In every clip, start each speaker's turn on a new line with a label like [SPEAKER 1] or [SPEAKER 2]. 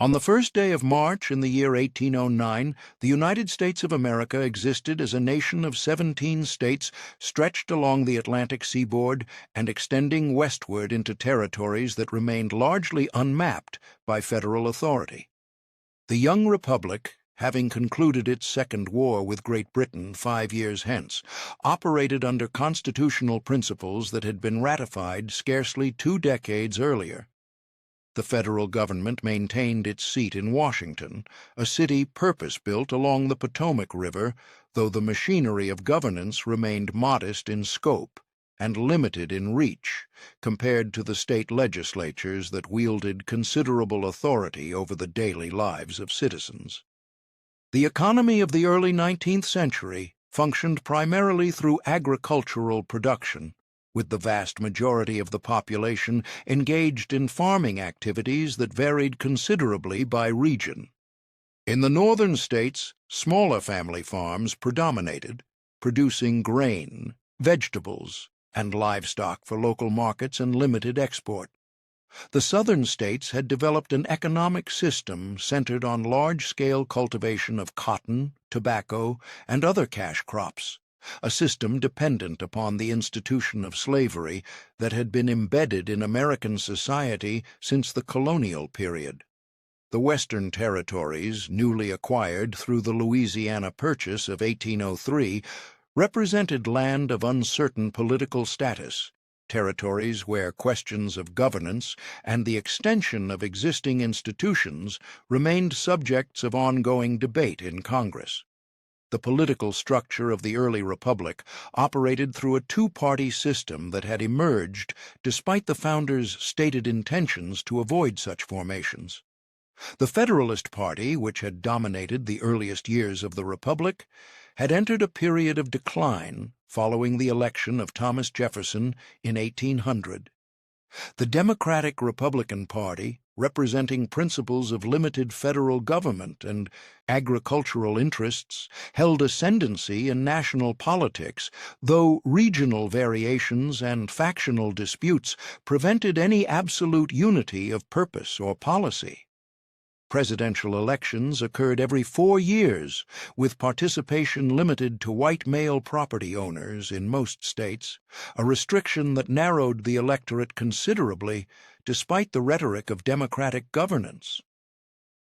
[SPEAKER 1] On the first day of March in the year 1809, the United States of America existed as a nation of 17 states stretched along the Atlantic seaboard and extending westward into territories that remained largely unmapped by federal authority. The young republic, having concluded its second war with Great Britain 5 years hence, operated under constitutional principles that had been ratified scarcely 2 decades earlier. The federal government maintained its seat in Washington, a city purpose-built along the Potomac River, though the machinery of governance remained modest in scope and limited in reach compared to the state legislatures that wielded considerable authority over the daily lives of citizens. The economy of the early 19th century functioned primarily through agricultural production, with the vast majority of the population engaged in farming activities that varied considerably by region. In the northern states, smaller family farms predominated, producing grain, vegetables, and livestock for local markets and limited export. The southern states had developed an economic system centered on large-scale cultivation of cotton, tobacco, and other cash crops, a system dependent upon the institution of slavery that had been embedded in American society since the colonial period. The Western territories, newly acquired through the Louisiana Purchase of 1803, represented land of uncertain political status, territories where questions of governance and the extension of existing institutions remained subjects of ongoing debate in Congress. The political structure of the early republic operated through a two-party system that had emerged despite the founders' stated intentions to avoid such formations. The Federalist Party, which had dominated the earliest years of the republic, had entered a period of decline following the election of Thomas Jefferson in 1800. The Democratic-Republican Party, representing principles of limited federal government and agricultural interests, held ascendancy in national politics, though regional variations and factional disputes prevented any absolute unity of purpose or policy. Presidential elections occurred every 4 years, with participation limited to white male property owners in most states, a restriction that narrowed the electorate considerably despite the rhetoric of democratic governance.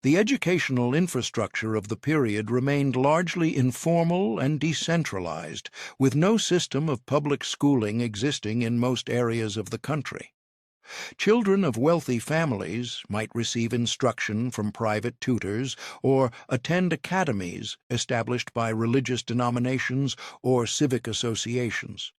[SPEAKER 1] The educational infrastructure of the period remained largely informal and decentralized, with no system of public schooling existing in most areas of the country. Children of wealthy families might receive instruction from private tutors or attend academies established by religious denominations or civic associations.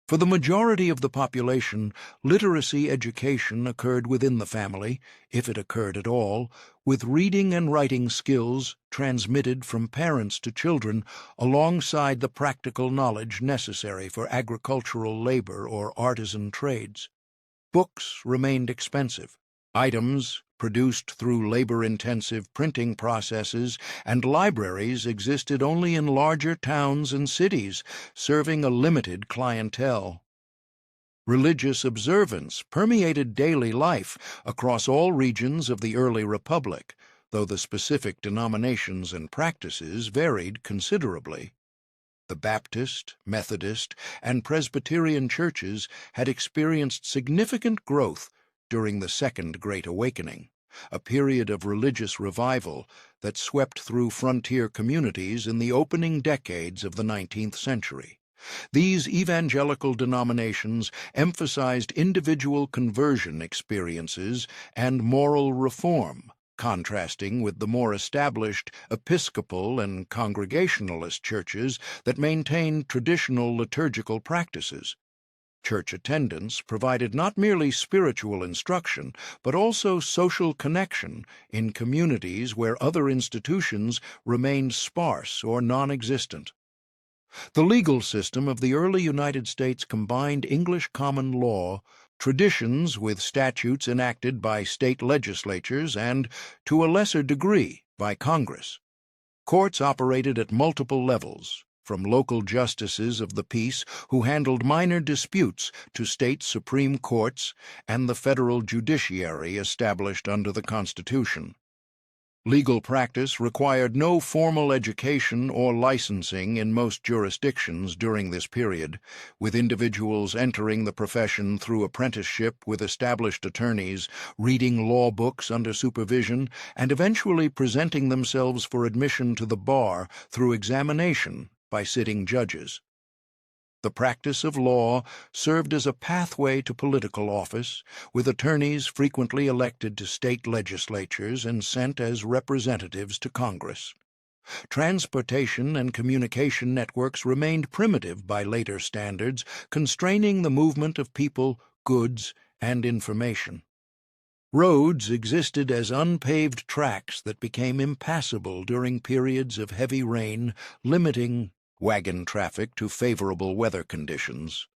[SPEAKER 1] For the majority of the population, literacy education occurred within the family, if it occurred at all, with reading and writing skills transmitted from parents to children alongside the practical knowledge necessary for agricultural labor or artisan trades. Books remained expensive. Items produced through labor-intensive printing processes and libraries existed only in larger towns and cities, serving a limited clientele. Religious observance permeated daily life across all regions of the early republic, though the specific denominations and practices varied considerably. The Baptist, Methodist, and Presbyterian churches had experienced significant growth during the Second Great Awakening, a period of religious revival that swept through frontier communities in the opening decades of the 19th century. These evangelical denominations emphasized individual conversion experiences and moral reform, contrasting with the more established Episcopal and Congregationalist churches that maintained traditional liturgical practices. Church attendance provided not merely spiritual instruction, but also social connection in communities where other institutions remained sparse or non-existent. The legal system of the early United States combined English common law, traditions with statutes enacted by state legislatures and, to a lesser degree, by Congress. Courts operated at multiple levels, from local justices of the peace who handled minor disputes to state supreme courts and the federal judiciary established under the Constitution. Legal practice required no formal education or licensing in most jurisdictions during this period, with individuals entering the profession through apprenticeship with established attorneys, reading law books under supervision, and eventually presenting themselves for admission to the bar through examination by sitting judges. The practice of law served as a pathway to political office, with attorneys frequently elected to state legislatures and sent as representatives to Congress. Transportation and communication networks remained primitive by later standards, constraining the movement of people, goods, and information. Roads existed as unpaved tracks that became impassable during periods of heavy rain, limiting wagon traffic to favorable weather conditions.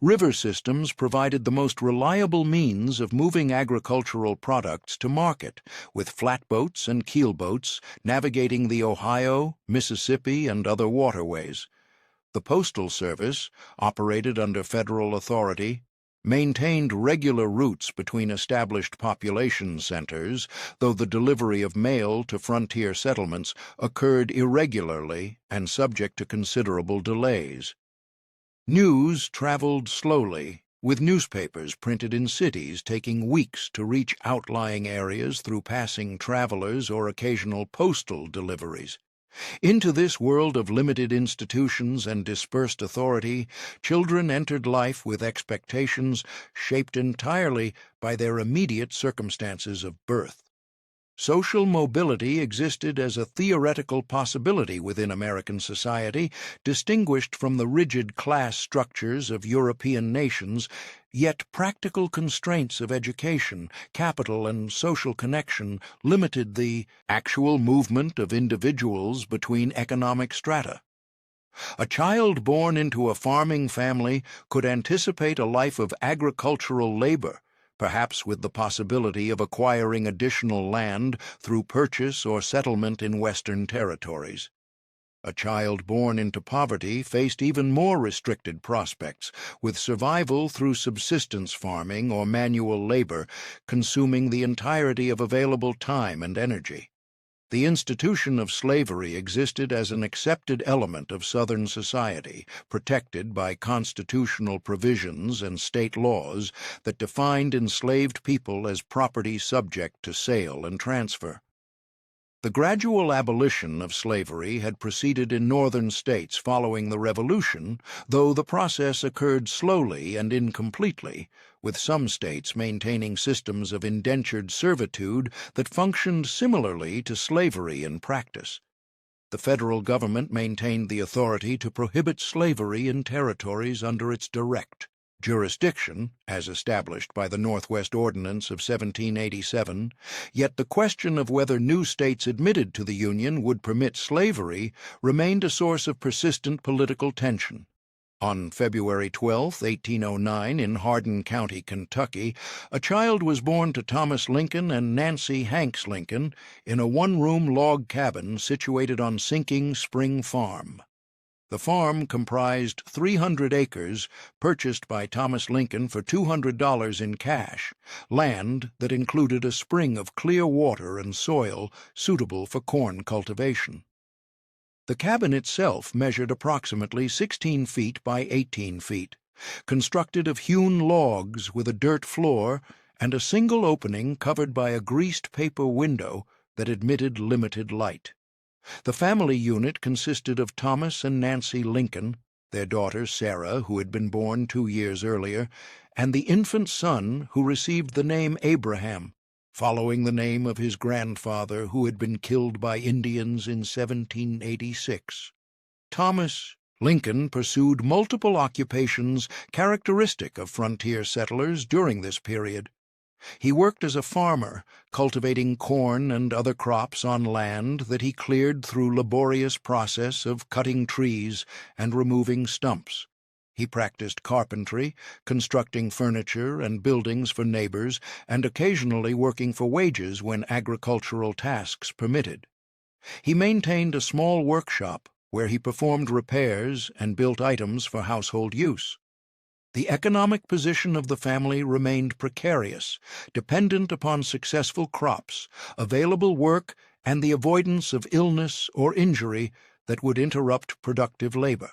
[SPEAKER 1] River systems provided the most reliable means of moving agricultural products to market, with flatboats and keelboats navigating the Ohio, Mississippi, and other waterways. The Postal Service, operated under federal authority, maintained regular routes between established population centers, though the delivery of mail to frontier settlements occurred irregularly and subject to considerable delays. News traveled slowly, with newspapers printed in cities taking weeks to reach outlying areas through passing travelers or occasional postal deliveries. Into this world of limited institutions and dispersed authority, children entered life with expectations shaped entirely by their immediate circumstances of birth. Social mobility existed as a theoretical possibility within American society, distinguished from the rigid class structures of European nations, yet practical constraints of education, capital, and social connection limited the actual movement of individuals between economic strata. A child born into a farming family could anticipate a life of agricultural labor, perhaps with the possibility of acquiring additional land through purchase or settlement in Western territories. A child born into poverty faced even more restricted prospects, with survival through subsistence farming or manual labor consuming the entirety of available time and energy. The institution of slavery existed as an accepted element of Southern society, protected by constitutional provisions and state laws that defined enslaved people as property subject to sale and transfer. The gradual abolition of slavery had proceeded in northern states following the Revolution, though the process occurred slowly and incompletely, with some states maintaining systems of indentured servitude that functioned similarly to slavery in practice. The federal government maintained the authority to prohibit slavery in territories under its direct jurisdiction, as established by the Northwest Ordinance of 1787, yet the question of whether new states admitted to the Union would permit slavery remained a source of persistent political tension. On February 12, 1809, in Hardin County, Kentucky, a child was born to Thomas Lincoln and Nancy Hanks Lincoln in a one-room log cabin situated on Sinking Spring Farm. The farm comprised 300 acres purchased by Thomas Lincoln for $200 in cash, land that included a spring of clear water and soil suitable for corn cultivation. The cabin itself measured approximately 16 feet by 18 feet, constructed of hewn logs with a dirt floor and a single opening covered by a greased paper window that admitted limited light. The family unit consisted of Thomas and Nancy Lincoln, their daughter Sarah, who had been born 2 years earlier, and the infant son who received the name Abraham, following the name of his grandfather who had been killed by Indians in 1786. Thomas Lincoln pursued multiple occupations characteristic of frontier settlers during this period. He worked as a farmer, cultivating corn and other crops on land that he cleared through laborious process of cutting trees and removing stumps. He practiced carpentry, constructing furniture and buildings for neighbors, and occasionally working for wages when agricultural tasks permitted. He maintained a small workshop where he performed repairs and built items for household use. The economic position of the family remained precarious, dependent upon successful crops, available work, and the avoidance of illness or injury that would interrupt productive labor.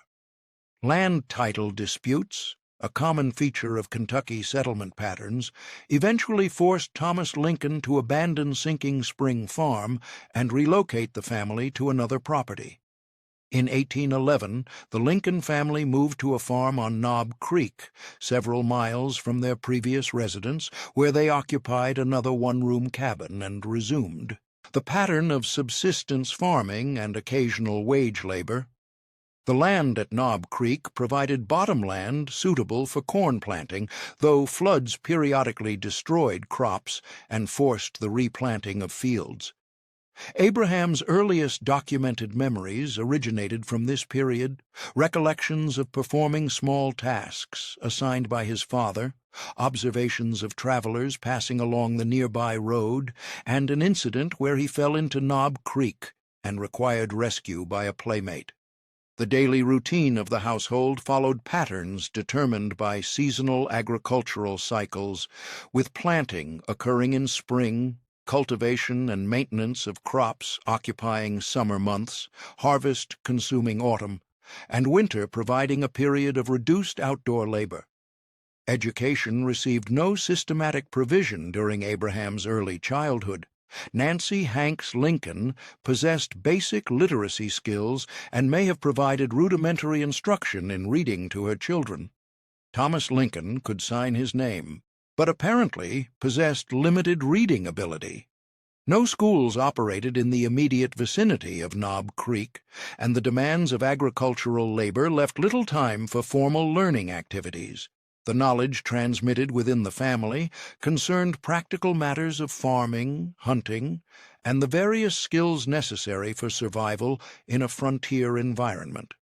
[SPEAKER 1] Land title disputes, a common feature of Kentucky settlement patterns, eventually forced Thomas Lincoln to abandon Sinking Spring Farm and relocate the family to another property. In 1811, the Lincoln family moved to a farm on Knob Creek, several miles from their previous residence, where they occupied another one-room cabin and resumed the pattern of subsistence farming and occasional wage labor. The land at Knob Creek provided bottomland suitable for corn planting, though floods periodically destroyed crops and forced the replanting of fields. Abraham's earliest documented memories originated from this period, recollections of performing small tasks assigned by his father, observations of travelers passing along the nearby road, and an incident where he fell into Knob Creek and required rescue by a playmate. The daily routine of the household followed patterns determined by seasonal agricultural cycles, with planting occurring in spring, cultivation and maintenance of crops occupying summer months, harvest consuming autumn, and winter providing a period of reduced outdoor labor. Education received no systematic provision during Abraham's early childhood. Nancy Hanks Lincoln possessed basic literacy skills and may have provided rudimentary instruction in reading to her children. Thomas Lincoln could sign his name, but apparently possessed limited reading ability. No schools operated in the immediate vicinity of Knob Creek, and the demands of agricultural labor left little time for formal learning activities. The knowledge transmitted within the family concerned practical matters of farming, hunting, and the various skills necessary for survival in a frontier environment.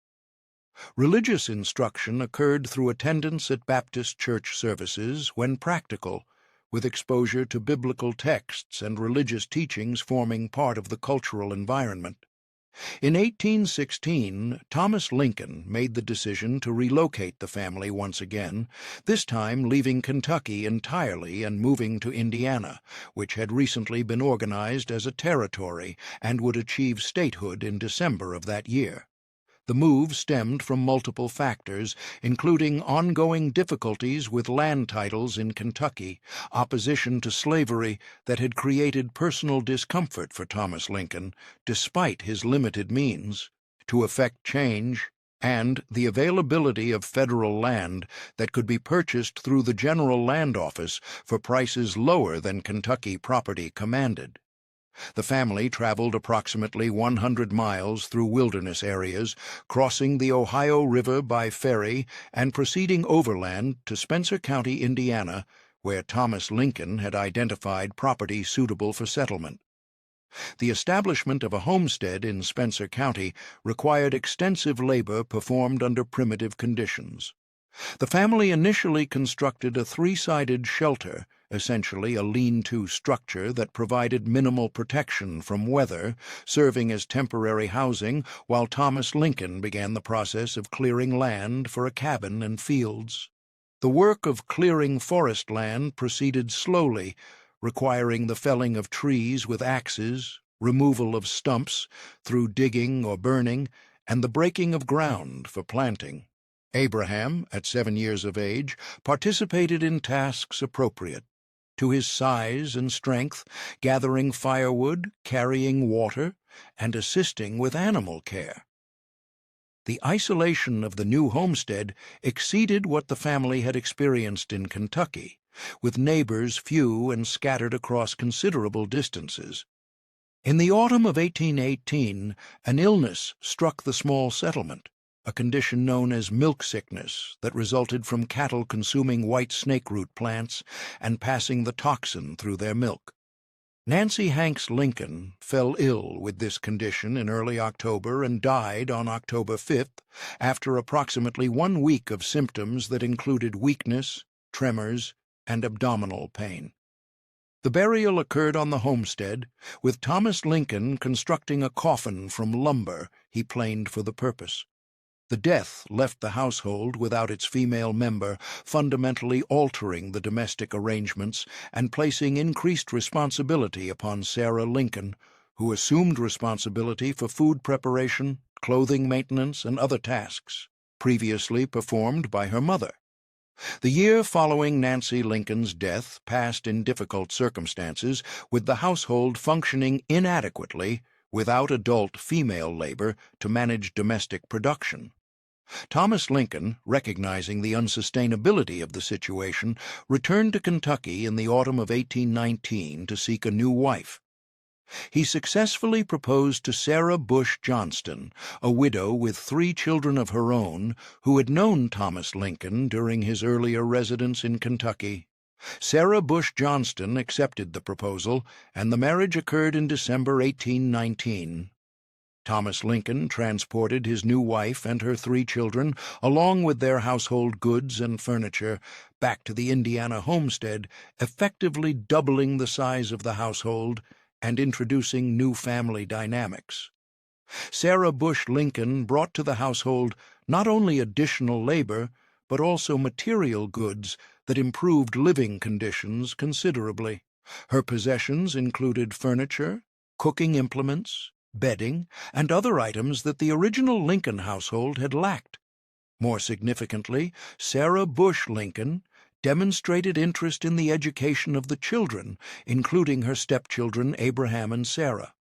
[SPEAKER 1] Religious instruction occurred through attendance at Baptist church services when practical, with exposure to biblical texts and religious teachings forming part of the cultural environment. In 1816, Thomas Lincoln made the decision to relocate the family once again, this time leaving Kentucky entirely and moving to Indiana, which had recently been organized as a territory and would achieve statehood in December of that year. The move stemmed from multiple factors, including ongoing difficulties with land titles in Kentucky, opposition to slavery that had created personal discomfort for Thomas Lincoln, despite his limited means, to effect change, and the availability of federal land that could be purchased through the General Land Office for prices lower than Kentucky property commanded. The family traveled approximately 100 miles through wilderness areas, crossing the Ohio River by ferry and proceeding overland to Spencer County, Indiana, where Thomas Lincoln had identified property suitable for settlement. The establishment of a homestead in Spencer County required extensive labor performed under primitive conditions. The family initially constructed a three-sided shelter, essentially a lean-to structure that provided minimal protection from weather, serving as temporary housing while Thomas Lincoln began the process of clearing land for a cabin and fields. The work of clearing forest land proceeded slowly, requiring the felling of trees with axes, removal of stumps through digging or burning, and the breaking of ground for planting. Abraham, at 7 years of age, participated in tasks appropriate to his size and strength, gathering firewood, carrying water, and assisting with animal care. The isolation of the new homestead exceeded what the family had experienced in Kentucky, with neighbors few and scattered across considerable distances. In the autumn of 1818, an illness struck the small settlement, a condition known as milk sickness that resulted from cattle consuming white snakeroot plants and passing the toxin through their milk. Nancy Hanks Lincoln fell ill with this condition in early October and died on October 5th after approximately 1 week of symptoms that included weakness, tremors, and abdominal pain. The burial occurred on the homestead, with Thomas Lincoln constructing a coffin from lumber he planed for the purpose. The death left the household without its female member, fundamentally altering the domestic arrangements and placing increased responsibility upon Sarah Lincoln, who assumed responsibility for food preparation, clothing maintenance, and other tasks previously performed by her mother. The year following Nancy Lincoln's death passed in difficult circumstances, with the household functioning inadequately without adult female labor to manage domestic production. Thomas Lincoln, recognizing the unsustainability of the situation, returned to Kentucky in the autumn of 1819 to seek a new wife. He successfully proposed to Sarah Bush Johnston, a widow with 3 children of her own, who had known Thomas Lincoln during his earlier residence in Kentucky. Sarah Bush Johnston accepted the proposal, and the marriage occurred in December 1819. Thomas Lincoln transported his new wife and her 3 children, along with their household goods and furniture, back to the Indiana homestead, effectively doubling the size of the household and introducing new family dynamics. Sarah Bush Lincoln brought to the household not only additional labor, but also material goods that improved living conditions considerably. Her possessions included furniture, cooking implements, bedding, and other items that the original Lincoln household had lacked. More significantly, Sarah Bush Lincoln demonstrated interest in the education of the children, including her stepchildren Abraham and Sarah.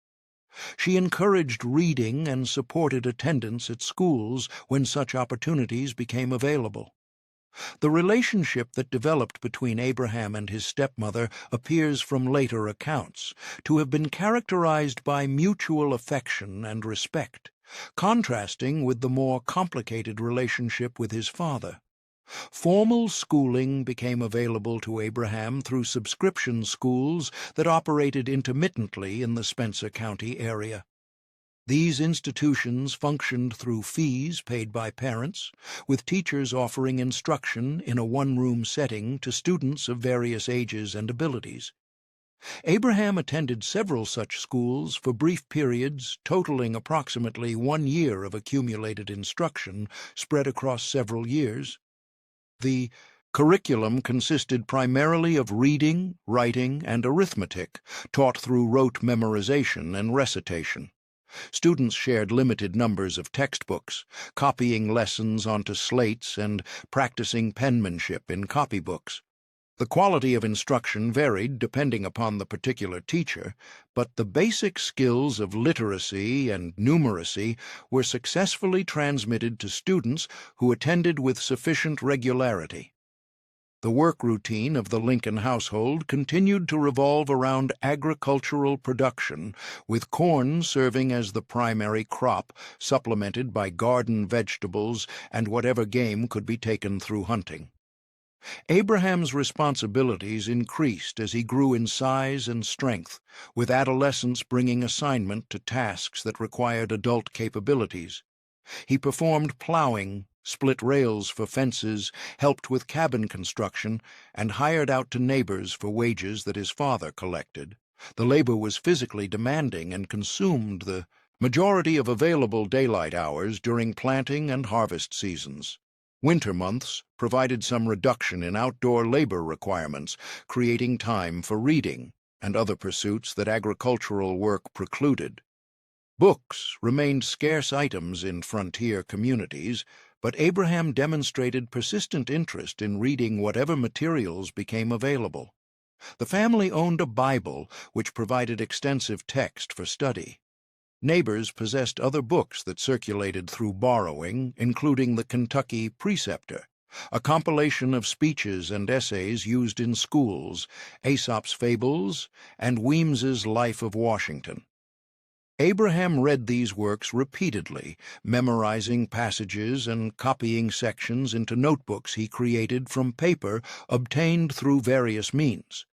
[SPEAKER 1] She encouraged reading and supported attendance at schools when such opportunities became available. The relationship that developed between Abraham and his stepmother appears from later accounts to have been characterized by mutual affection and respect, contrasting with the more complicated relationship with his father. Formal schooling became available to Abraham through subscription schools that operated intermittently in the Spencer County area. These institutions functioned through fees paid by parents, with teachers offering instruction in a one-room setting to students of various ages and abilities. Abraham attended several such schools for brief periods totaling approximately 1 year of accumulated instruction spread across several years. The curriculum consisted primarily of reading, writing, and arithmetic, taught through rote memorization and recitation. Students shared limited numbers of textbooks, copying lessons onto slates and practicing penmanship in copybooks. The quality of instruction varied depending upon the particular teacher, but the basic skills of literacy and numeracy were successfully transmitted to students who attended with sufficient regularity. The work routine of the Lincoln household continued to revolve around agricultural production, with corn serving as the primary crop, supplemented by garden vegetables and whatever game could be taken through hunting. Abraham's responsibilities increased as he grew in size and strength, with adolescence bringing assignment to tasks that required adult capabilities. He performed plowing, split rails for fences, helped with cabin construction, and hired out to neighbors for wages that his father collected. The labor was physically demanding and consumed the majority of available daylight hours during planting and harvest seasons. Winter months provided some reduction in outdoor labor requirements, creating time for reading and other pursuits that agricultural work precluded. Books remained scarce items in frontier communities, but Abraham demonstrated persistent interest in reading whatever materials became available. The family owned a Bible, which provided extensive text for study. Neighbors possessed other books that circulated through borrowing, including the Kentucky Preceptor, a compilation of speeches and essays used in schools, Aesop's Fables, and Weems's Life of Washington. Abraham read these works repeatedly, memorizing passages and copying sections into notebooks he created from paper obtained through various means.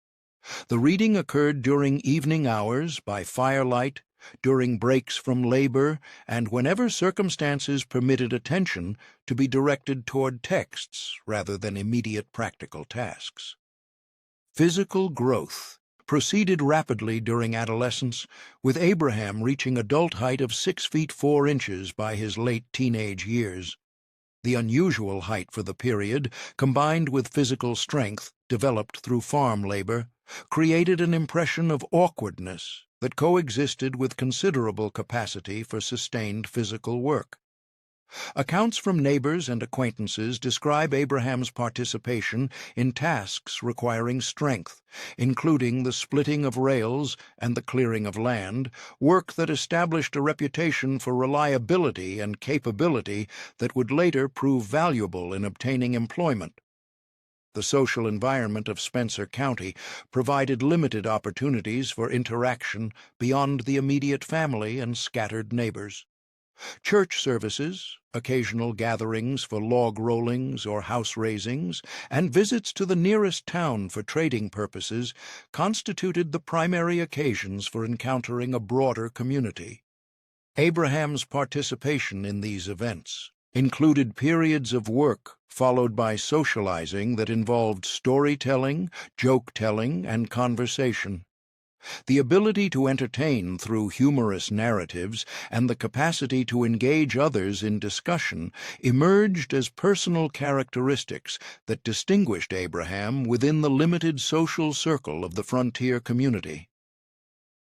[SPEAKER 1] The reading occurred during evening hours, by firelight, during breaks from labor, and whenever circumstances permitted attention to be directed toward texts rather than immediate practical tasks. Physical growth proceeded rapidly during adolescence, with Abraham reaching adult height of 6 feet 4 inches by his late teenage years. The unusual height for the period, combined with physical strength developed through farm labor, created an impression of awkwardness that coexisted with considerable capacity for sustained physical work. Accounts from neighbors and acquaintances describe Abraham's participation in tasks requiring strength, including the splitting of rails and the clearing of land, work that established a reputation for reliability and capability that would later prove valuable in obtaining employment. The social environment of Spencer County provided limited opportunities for interaction beyond the immediate family and scattered neighbors. Church services, occasional gatherings for log rollings or house raisings, and visits to the nearest town for trading purposes constituted the primary occasions for encountering a broader community. Abraham's participation in these events included periods of work followed by socializing that involved storytelling, joke-telling, and conversation. The ability to entertain through humorous narratives and the capacity to engage others in discussion emerged as personal characteristics that distinguished Abraham within the limited social circle of the frontier community.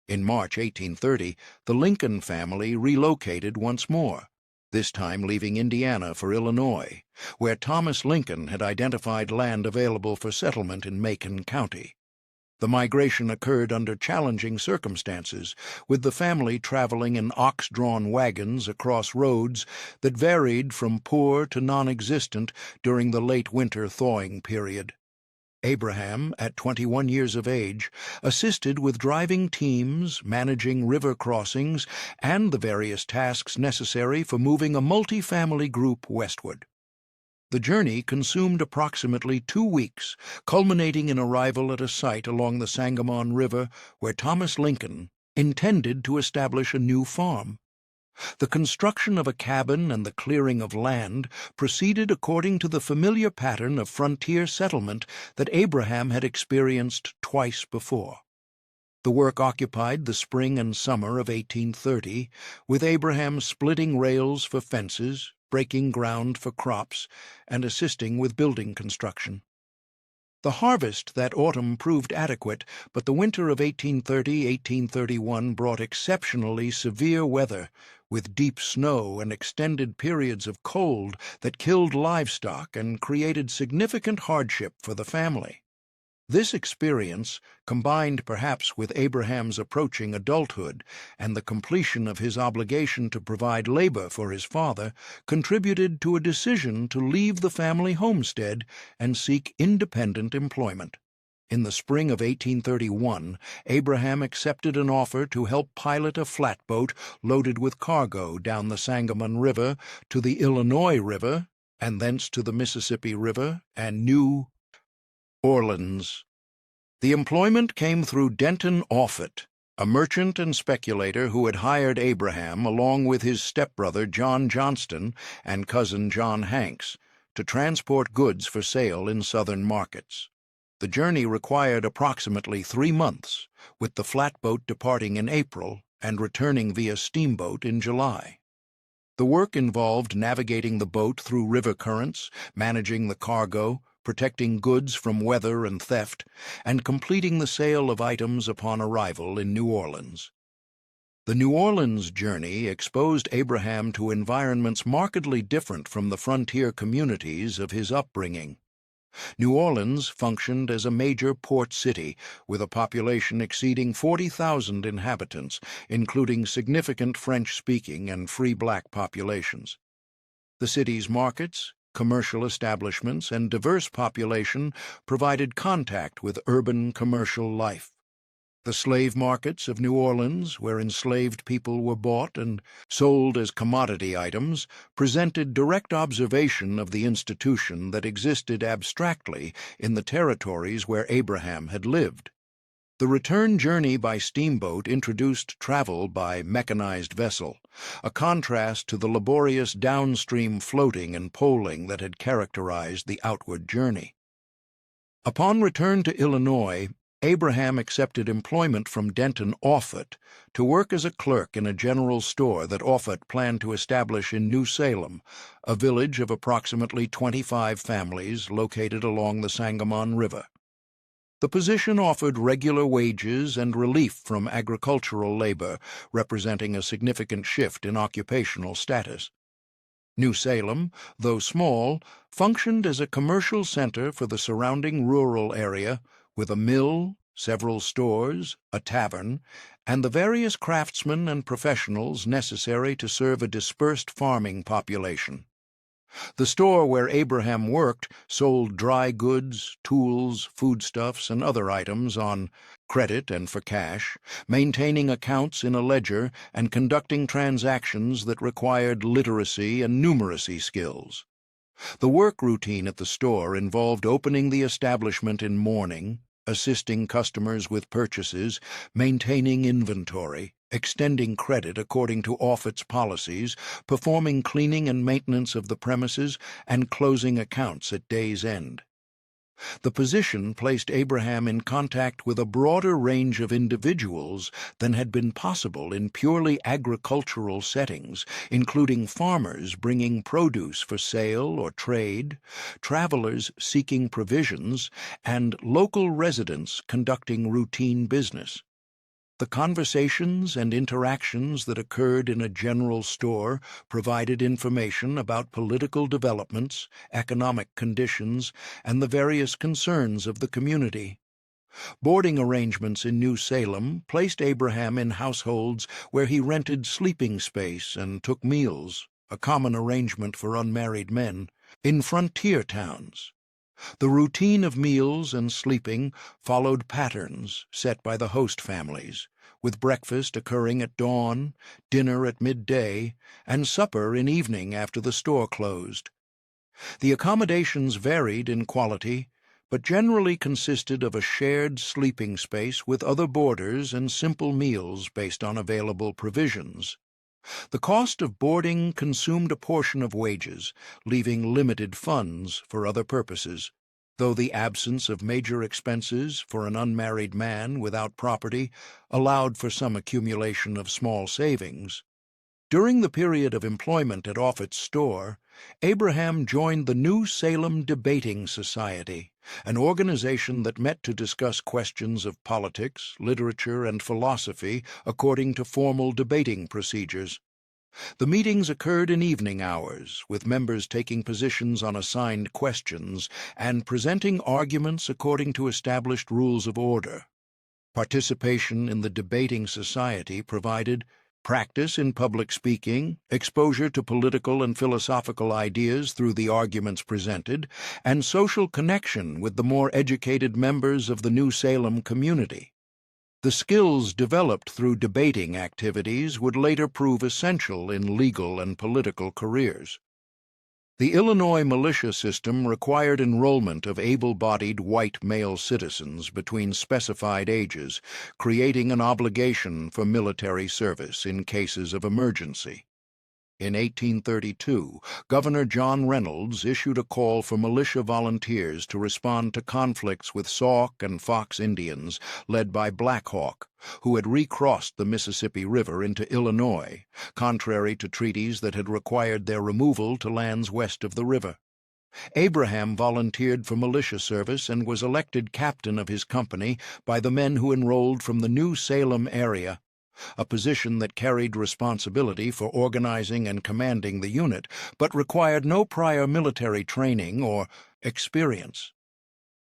[SPEAKER 1] In March 1830, the Lincoln family relocated once more, this time leaving Indiana for Illinois, where Thomas Lincoln had identified land available for settlement in Macon County. The migration occurred under challenging circumstances, with the family traveling in ox-drawn wagons across roads that varied from poor to non-existent during the late winter thawing period. Abraham, at 21 years of age, assisted with driving teams, managing river crossings, and the various tasks necessary for moving a multi-family group westward. The journey consumed approximately 2 weeks, culminating in arrival at a site along the Sangamon River where Thomas Lincoln intended to establish a new farm. The construction of a cabin and the clearing of land proceeded according to the familiar pattern of frontier settlement that Abraham had experienced twice before. The work occupied the spring and summer of 1830, with Abraham splitting rails for fences, breaking ground for crops, and assisting with building construction. The harvest that autumn proved adequate, but the winter of 1830-1831 brought exceptionally severe weather, with deep snow and extended periods of cold that killed livestock and created significant hardship for the family. This experience, combined perhaps with Abraham's approaching adulthood and the completion of his obligation to provide labor for his father, contributed to a decision to leave the family homestead and seek independent employment. In the spring of 1831, Abraham accepted an offer to help pilot a flatboat loaded with cargo down the Sangamon River to the Illinois River, and thence to the Mississippi River and New Orleans. The employment came through Denton Offutt, a merchant and speculator who had hired Abraham along with his stepbrother John Johnston and cousin John Hanks to transport goods for sale in southern markets. The journey required approximately 3 months, with the flatboat departing in April and returning via steamboat in July. The work involved navigating the boat through river currents, managing the cargo, protecting goods from weather and theft, and completing the sale of items upon arrival in New Orleans. The New Orleans journey exposed Abraham to environments markedly different from the frontier communities of his upbringing. New Orleans functioned as a major port city with a population exceeding 40,000 inhabitants, including significant French-speaking and free black populations. The city's markets, commercial establishments, and diverse population provided contact with urban commercial life. The slave markets of New Orleans, where enslaved people were bought and sold as commodity items, presented direct observation of the institution that existed abstractly in the territories where Abraham had lived. The return journey by steamboat introduced travel by mechanized vessel, a contrast to the laborious downstream floating and poling that had characterized the outward journey. Upon return to Illinois, Abraham accepted employment from Denton Offutt to work as a clerk in a general store that Offutt planned to establish in New Salem, a village of approximately 25 families located along the Sangamon River. The position offered regular wages and relief from agricultural labor, representing a significant shift in occupational status. New Salem, though small, functioned as a commercial center for the surrounding rural area, with a mill, several stores, a tavern, and the various craftsmen and professionals necessary to serve a dispersed farming population. The store where Abraham worked sold dry goods, tools, foodstuffs, and other items on credit and for cash, maintaining accounts in a ledger and conducting transactions that required literacy and numeracy skills. The work routine at the store involved opening the establishment in morning, assisting customers with purchases, maintaining inventory, extending credit according to office policies, performing cleaning and maintenance of the premises, and closing accounts at day's end. The position placed Abraham in contact with a broader range of individuals than had been possible in purely agricultural settings, including farmers bringing produce for sale or trade, travelers seeking provisions, and local residents conducting routine business. The conversations and interactions that occurred in a general store provided information about political developments, economic conditions, and the various concerns of the community. Boarding arrangements in New Salem placed Abraham in households where he rented sleeping space and took meals, a common arrangement for unmarried men, in frontier towns. The routine of meals and sleeping followed patterns set by the host families, with breakfast occurring at dawn, dinner at midday, and supper in evening after the store closed. The accommodations varied in quality, but generally consisted of a shared sleeping space with other boarders and simple meals based on available provisions. The cost of boarding consumed a portion of wages, leaving limited funds for other purposes, though the absence of major expenses for an unmarried man without property allowed for some accumulation of small savings. During the period of employment at Offutt's store, Abraham joined the New Salem Debating Society, an organization that met to discuss questions of politics, literature, and philosophy according to formal debating procedures. The meetings occurred in evening hours, with members taking positions on assigned questions and presenting arguments according to established rules of order. Participation in the debating society provided practice in public speaking, exposure to political and philosophical ideas through the arguments presented, and social connection with the more educated members of the New Salem community. The skills developed through debating activities would later prove essential in legal and political careers. The Illinois militia system required enrollment of able-bodied white male citizens between specified ages, creating an obligation for military service in cases of emergency. In 1832, Governor John Reynolds issued a call for militia volunteers to respond to conflicts with Sauk and Fox Indians led by Black Hawk, who had recrossed the Mississippi River into Illinois, contrary to treaties that had required their removal to lands west of the river. Abraham volunteered for militia service and was elected captain of his company by the men who enrolled from the New Salem area, a position that carried responsibility for organizing and commanding the unit, but required no prior military training or experience.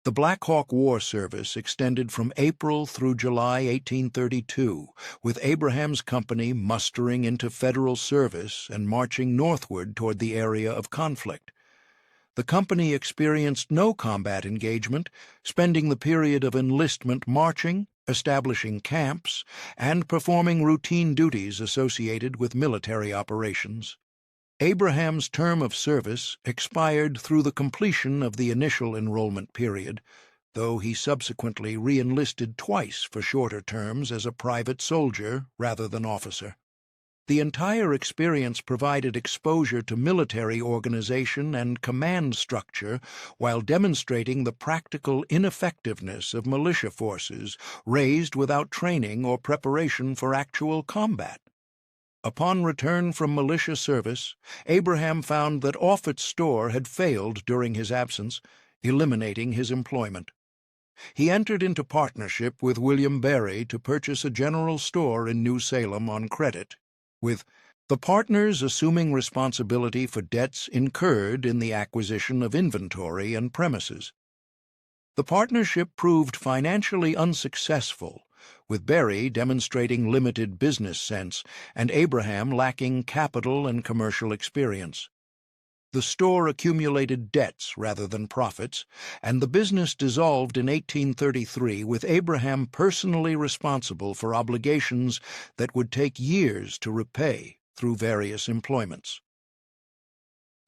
[SPEAKER 1] The Black Hawk War Service extended from April through July 1832, with Abraham's company mustering into federal service and marching northward toward the area of conflict. The company experienced no combat engagement, spending the period of enlistment marching, establishing camps, and performing routine duties associated with military operations. Abraham's term of service expired through the completion of the initial enrollment period, though he subsequently re-enlisted twice for shorter terms as a private soldier rather than officer. The entire experience provided exposure to military organization and command structure while demonstrating the practical ineffectiveness of militia forces raised without training or preparation for actual combat. Upon return from militia service, Abraham found that Offutt's store had failed during his absence, eliminating his employment. He entered into partnership with William Berry to purchase a general store in New Salem on credit, with the partners assuming responsibility for debts incurred in the acquisition of inventory and premises. The partnership proved financially unsuccessful, with Berry demonstrating limited business sense and Abraham lacking capital and commercial experience. The store accumulated debts rather than profits, and the business dissolved in 1833 with Abraham personally responsible for obligations that would take years to repay through various employments.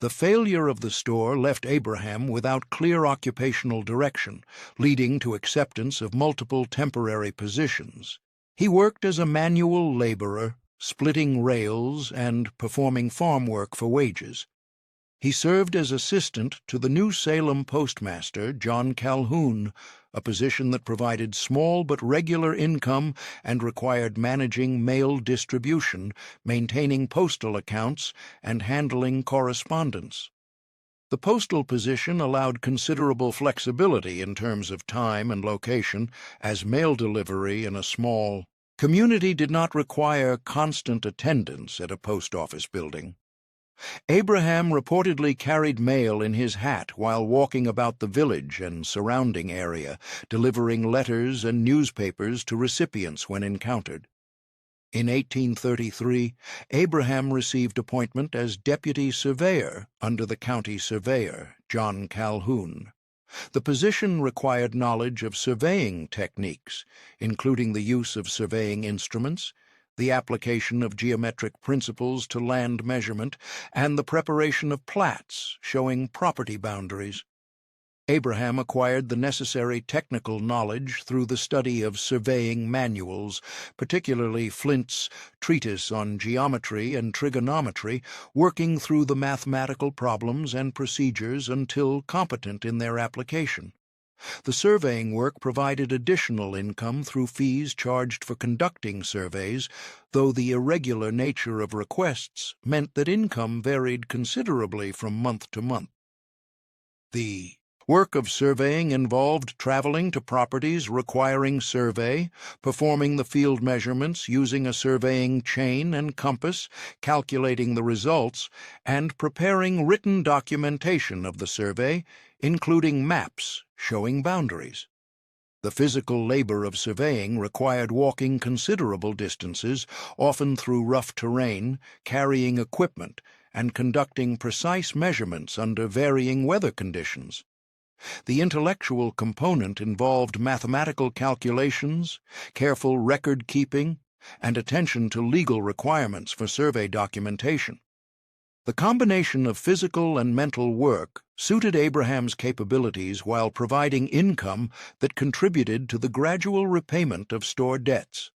[SPEAKER 1] The failure of the store left Abraham without clear occupational direction, leading to acceptance of multiple temporary positions. He worked as a manual laborer, splitting rails and performing farm work for wages. He served as assistant to the New Salem postmaster, John Calhoun, a position that provided small but regular income and required managing mail distribution, maintaining postal accounts, and handling correspondence. The postal position allowed considerable flexibility in terms of time and location, as mail delivery in a small community did not require constant attendance at a post office building. Abraham reportedly carried mail in his hat while walking about the village and surrounding area, delivering letters and newspapers to recipients when encountered. In 1833, Abraham received appointment as deputy surveyor under the county surveyor, John Calhoun. The position required knowledge of surveying techniques, including the use of surveying instruments, the application of geometric principles to land measurement, and the preparation of plats showing property boundaries. Abraham acquired the necessary technical knowledge through the study of surveying manuals, particularly Flint's Treatise on Geometry and Trigonometry, working through the mathematical problems and procedures until competent in their application. The surveying work provided additional income through fees charged for conducting surveys, though the irregular nature of requests meant that income varied considerably from month to month. The work of surveying involved traveling to properties requiring survey, performing the field measurements using a surveying chain and compass, calculating the results, and preparing written documentation of the survey, including maps showing boundaries. The physical labor of surveying required walking considerable distances, often through rough terrain, carrying equipment, and conducting precise measurements under varying weather conditions. The intellectual component involved mathematical calculations, careful record-keeping, and attention to legal requirements for survey documentation. The combination of physical and mental work suited Abraham's capabilities while providing income that contributed to the gradual repayment of store debts.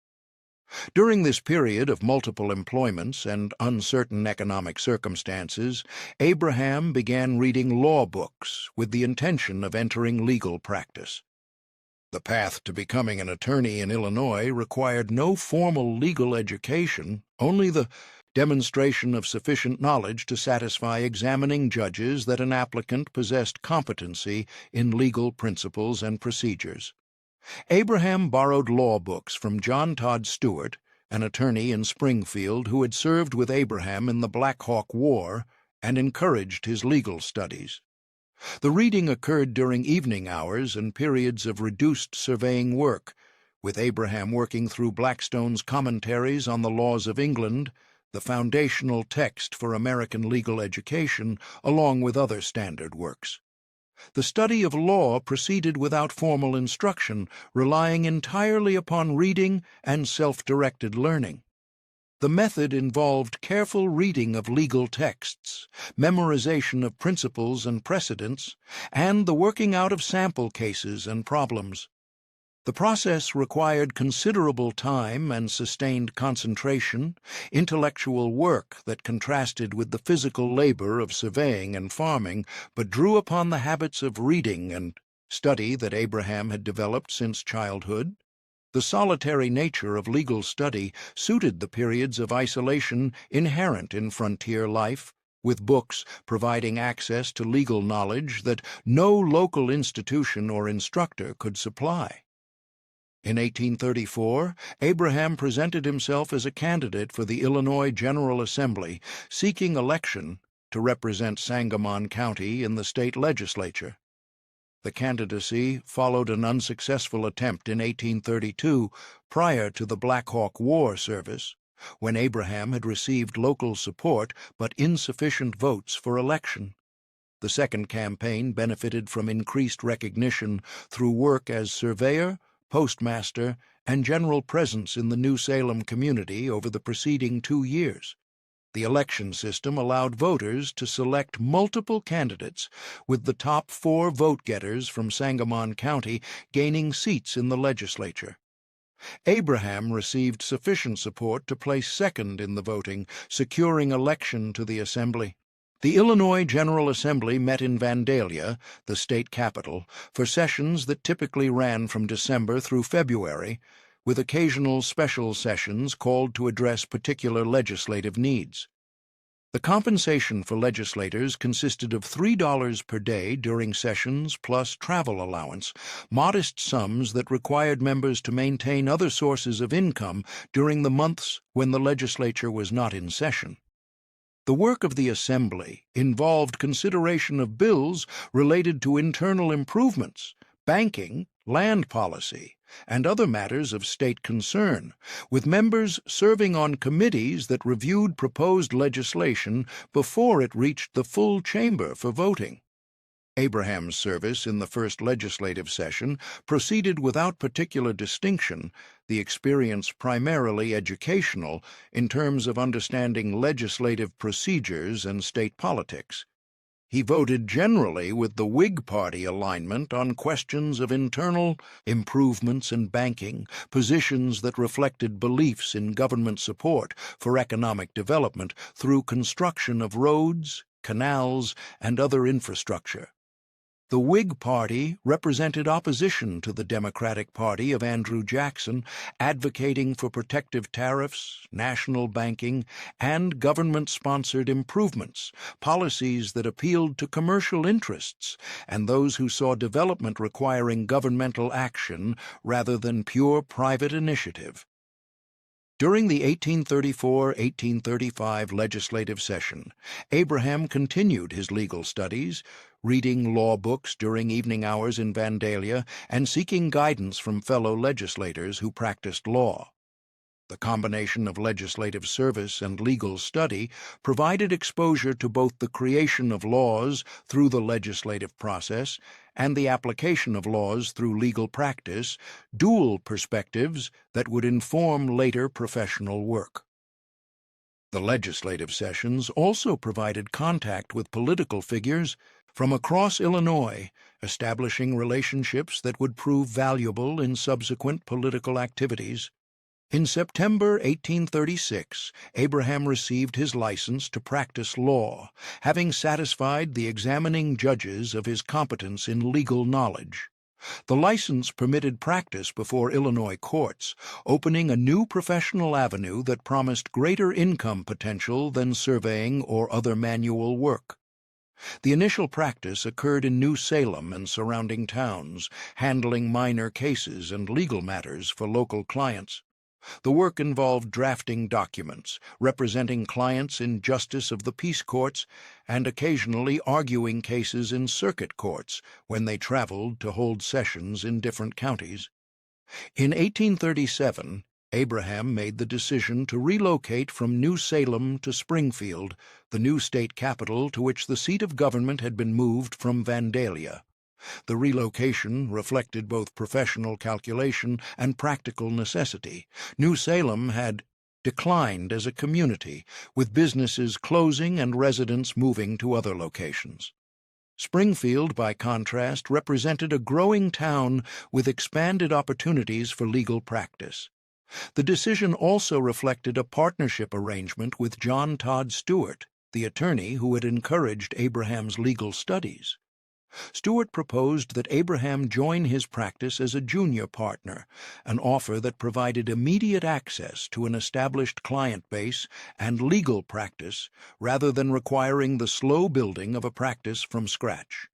[SPEAKER 1] During this period of multiple employments and uncertain economic circumstances, Abraham began reading law books with the intention of entering legal practice. The path to becoming an attorney in Illinois required no formal legal education, only the demonstration of sufficient knowledge to satisfy examining judges that an applicant possessed competency in legal principles and procedures. Abraham borrowed law books from John Todd Stewart, an attorney in Springfield who had served with Abraham in the Black Hawk War, and encouraged his legal studies. The reading occurred during evening hours and periods of reduced surveying work, with Abraham working through Blackstone's commentaries on the laws of England, the foundational text for American legal education, along with other standard works. The study of law proceeded without formal instruction, relying entirely upon reading and self-directed learning. The method involved careful reading of legal texts, memorization of principles and precedents, and the working out of sample cases and problems. The process required considerable time and sustained concentration, intellectual work that contrasted with the physical labor of surveying and farming, but drew upon the habits of reading and study that Abraham had developed since childhood. The solitary nature of legal study suited the periods of isolation inherent in frontier life, with books providing access to legal knowledge that no local institution or instructor could supply. In 1834, Abraham presented himself as a candidate for the Illinois General Assembly, seeking election to represent Sangamon County in the state legislature. The candidacy followed an unsuccessful attempt in 1832, prior to the Black Hawk War service, when Abraham had received local support but insufficient votes for election. The second campaign benefited from increased recognition through work as surveyor, postmaster, and general presence in the New Salem community over the preceding 2 years. The election system allowed voters to select multiple candidates, with the top 4 vote-getters from Sangamon County gaining seats in the legislature. Abraham received sufficient support to place second in the voting, securing election to the Assembly. The Illinois General Assembly met in Vandalia, the state capital, for sessions that typically ran from December through February, with occasional special sessions called to address particular legislative needs. The compensation for legislators consisted of $3 per day during sessions plus travel allowance, modest sums that required members to maintain other sources of income during the months when the legislature was not in session. The work of the Assembly involved consideration of bills related to internal improvements, banking, land policy, and other matters of state concern, with members serving on committees that reviewed proposed legislation before it reached the full chamber for voting. Abraham's service in the first legislative session proceeded without particular distinction, the experience primarily educational in terms of understanding legislative procedures and state politics. He voted generally with the Whig Party alignment on questions of internal improvements and banking, positions that reflected beliefs in government support for economic development through construction of roads, canals, and other infrastructure. The Whig Party represented opposition to the Democratic Party of Andrew Jackson, advocating for protective tariffs, national banking, and government-sponsored improvements, policies that appealed to commercial interests and those who saw development requiring governmental action rather than pure private initiative. During the 1834-1835 legislative session, Abraham continued his legal studies, reading law books during evening hours in Vandalia and seeking guidance from fellow legislators who practiced law. The combination of legislative service and legal study provided exposure to both the creation of laws through the legislative process and the application of laws through legal practice, dual perspectives that would inform later professional work. The legislative sessions also provided contact with political figures from across Illinois, establishing relationships that would prove valuable in subsequent political activities. In September 1836, Abraham received his license to practice law, having satisfied the examining judges of his competence in legal knowledge. The license permitted practice before Illinois courts, opening a new professional avenue that promised greater income potential than surveying or other manual work. The initial practice occurred in New Salem and surrounding towns, handling minor cases and legal matters for local clients. The work involved drafting documents, representing clients in justice of the peace courts, and occasionally arguing cases in circuit courts when they traveled to hold sessions in different counties. In 1837, Abraham made the decision to relocate from New Salem to Springfield, the new state capital to which the seat of government had been moved from Vandalia. The relocation reflected both professional calculation and practical necessity. New Salem had declined as a community, with businesses closing and residents moving to other locations. Springfield, by contrast, represented a growing town with expanded opportunities for legal practice. The decision also reflected a partnership arrangement with John Todd Stewart, the attorney who had encouraged Abraham's legal studies. Stewart proposed that Abraham join his practice as a junior partner, an offer that provided immediate access to an established client base and legal practice rather than requiring the slow building of a practice from scratch.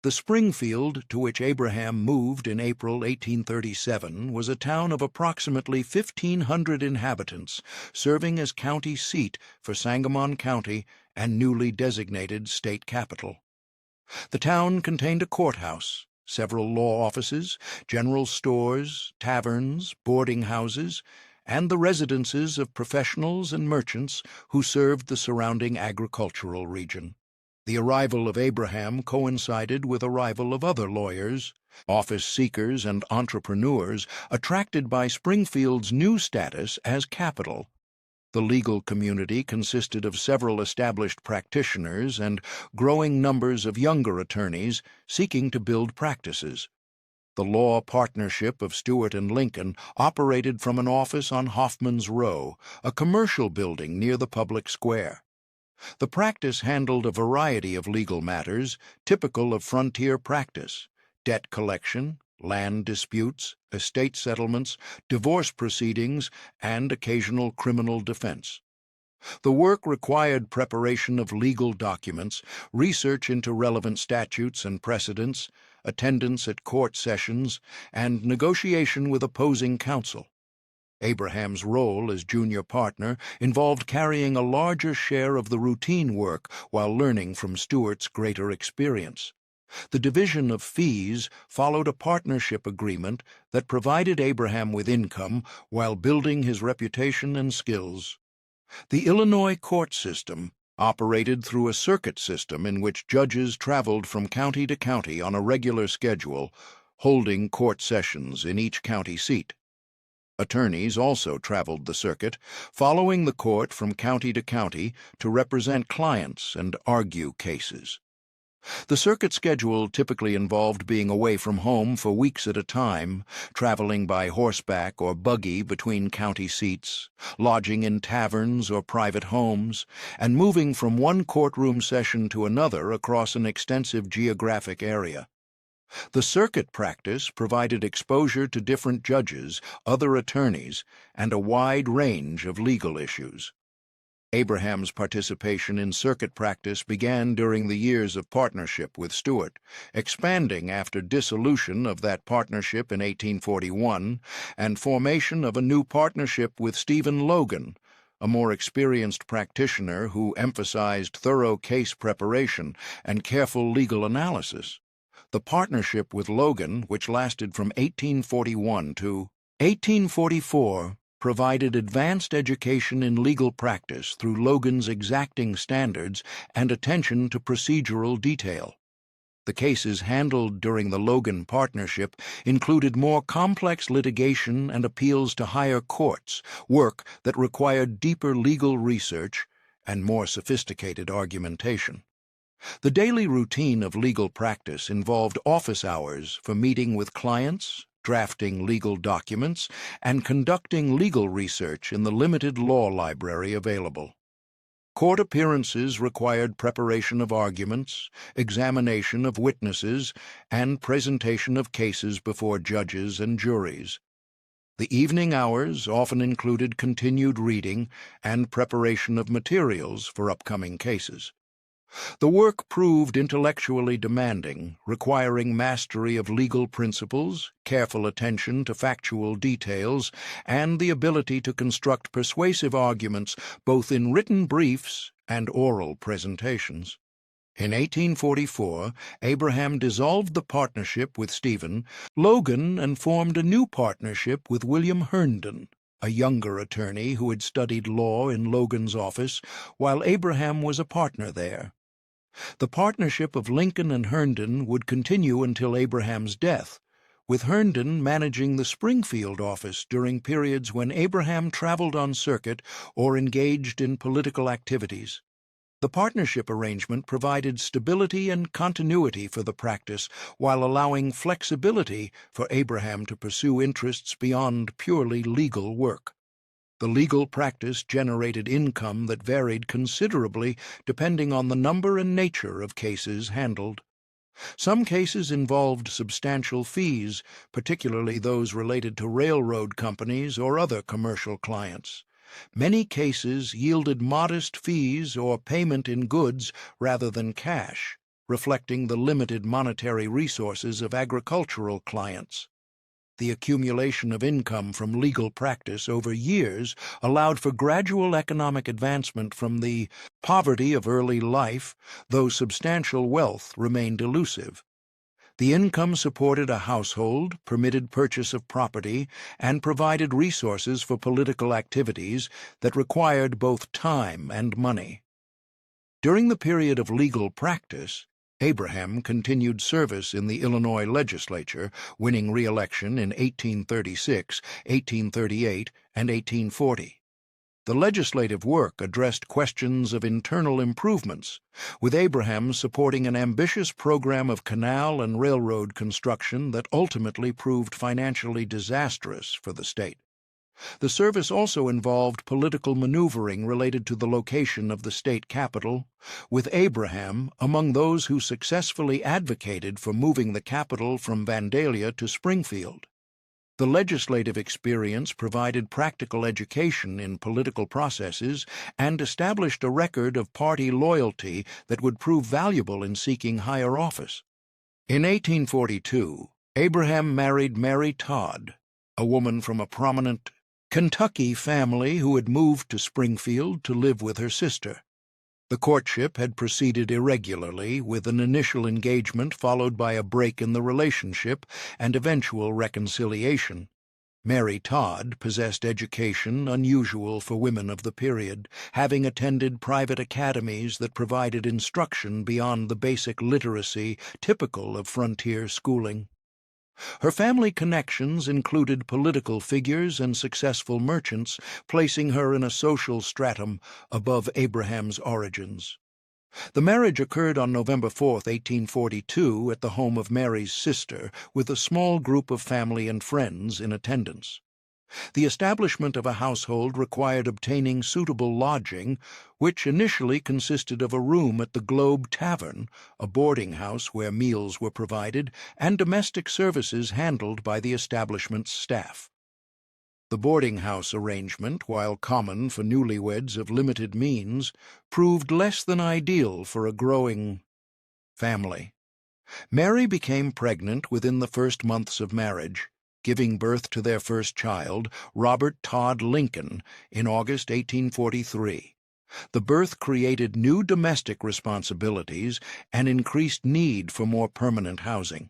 [SPEAKER 1] The Springfield to which Abraham moved in April 1837 was a town of approximately 1,500 inhabitants, serving as county seat for Sangamon County and newly designated state capital. The town contained a courthouse, several law offices, general stores, taverns, boarding houses, and the residences of professionals and merchants who served the surrounding agricultural region. The arrival of Abraham coincided with arrival of other lawyers, office seekers, and entrepreneurs attracted by Springfield's new status as capital. The legal community consisted of several established practitioners and growing numbers of younger attorneys seeking to build practices. The law partnership of Stewart and Lincoln operated from an office on Hoffman's Row, a commercial building near the public square. The practice handled a variety of legal matters typical of frontier practice: debt collection, land disputes, estate settlements, divorce proceedings, and occasional criminal defense. The work required preparation of legal documents, research into relevant statutes and precedents, attendance at court sessions, and negotiation with opposing counsel. Abraham's role as junior partner involved carrying a larger share of the routine work while learning from Stewart's greater experience. The division of fees followed a partnership agreement that provided Abraham with income while building his reputation and skills. The Illinois court system operated through a circuit system in which judges traveled from county to county on a regular schedule, holding court sessions in each county seat. Attorneys also traveled the circuit, following the court from county to county to represent clients and argue cases. The circuit schedule typically involved being away from home for weeks at a time, traveling by horseback or buggy between county seats, lodging in taverns or private homes, and moving from one courtroom session to another across an extensive geographic area. The circuit practice provided exposure to different judges, other attorneys, and a wide range of legal issues. Abraham's participation in circuit practice began during the years of partnership with Stewart, expanding after dissolution of that partnership in 1841 and formation of a new partnership with Stephen Logan, a more experienced practitioner who emphasized thorough case preparation and careful legal analysis. The partnership with Logan, which lasted from 1841 to 1844, provided advanced education in legal practice through Logan's exacting standards and attention to procedural detail. The cases handled during the Logan partnership included more complex litigation and appeals to higher courts, work that required deeper legal research and more sophisticated argumentation. The daily routine of legal practice involved office hours for meeting with clients, drafting legal documents, and conducting legal research in the limited law library available. Court appearances required preparation of arguments, examination of witnesses, and presentation of cases before judges and juries. The evening hours often included continued reading and preparation of materials for upcoming cases. The work proved intellectually demanding, requiring mastery of legal principles, careful attention to factual details, and the ability to construct persuasive arguments both in written briefs and oral presentations. In 1844, Abraham dissolved the partnership with Stephen Logan and formed a new partnership with William Herndon, a younger attorney who had studied law in Logan's office while Abraham was a partner there. The partnership of Lincoln and Herndon would continue until Abraham's death, with Herndon managing the Springfield office during periods when Abraham traveled on circuit or engaged in political activities. The partnership arrangement provided stability and continuity for the practice while allowing flexibility for Abraham to pursue interests beyond purely legal work. The legal practice generated income that varied considerably depending on the number and nature of cases handled. Some cases involved substantial fees, particularly those related to railroad companies or other commercial clients. Many cases yielded modest fees or payment in goods rather than cash, reflecting the limited monetary resources of agricultural clients. The accumulation of income from legal practice over years allowed for gradual economic advancement from the poverty of early life, though substantial wealth remained elusive. The income supported a household, permitted purchase of property, and provided resources for political activities that required both time and money. During the period of legal practice, Abraham continued service in the Illinois legislature, winning re-election in 1836, 1838, and 1840. The legislative work addressed questions of internal improvements, with Abraham supporting an ambitious program of canal and railroad construction that ultimately proved financially disastrous for the state. The service also involved political maneuvering related to the location of the state capital, with Abraham among those who successfully advocated for moving the capital from Vandalia to Springfield. The legislative experience provided practical education in political processes and established a record of party loyalty that would prove valuable in seeking higher office. In 1842, Abraham married Mary Todd, a woman from a prominent Kentucky family who had moved to Springfield to live with her sister. The courtship had proceeded irregularly, with an initial engagement followed by a break in the relationship and eventual reconciliation. Mary Todd possessed education unusual for women of the period, having attended private academies that provided instruction beyond the basic literacy typical of frontier schooling. Her family connections included political figures and successful merchants, placing her in a social stratum above Abraham's origins. The marriage occurred on November 4, 1842, at the home of Mary's sister, with a small group of family and friends in attendance. The establishment of a household required obtaining suitable lodging, which initially consisted of a room at the Globe Tavern, a boarding house where meals were provided, and domestic services handled by the establishment's staff. The boarding house arrangement, while common for newlyweds of limited means, proved less than ideal for a growing family. Mary became pregnant within the first months of marriage, giving birth to their first child, Robert Todd Lincoln, in August 1843. The birth created new domestic responsibilities and increased need for more permanent housing.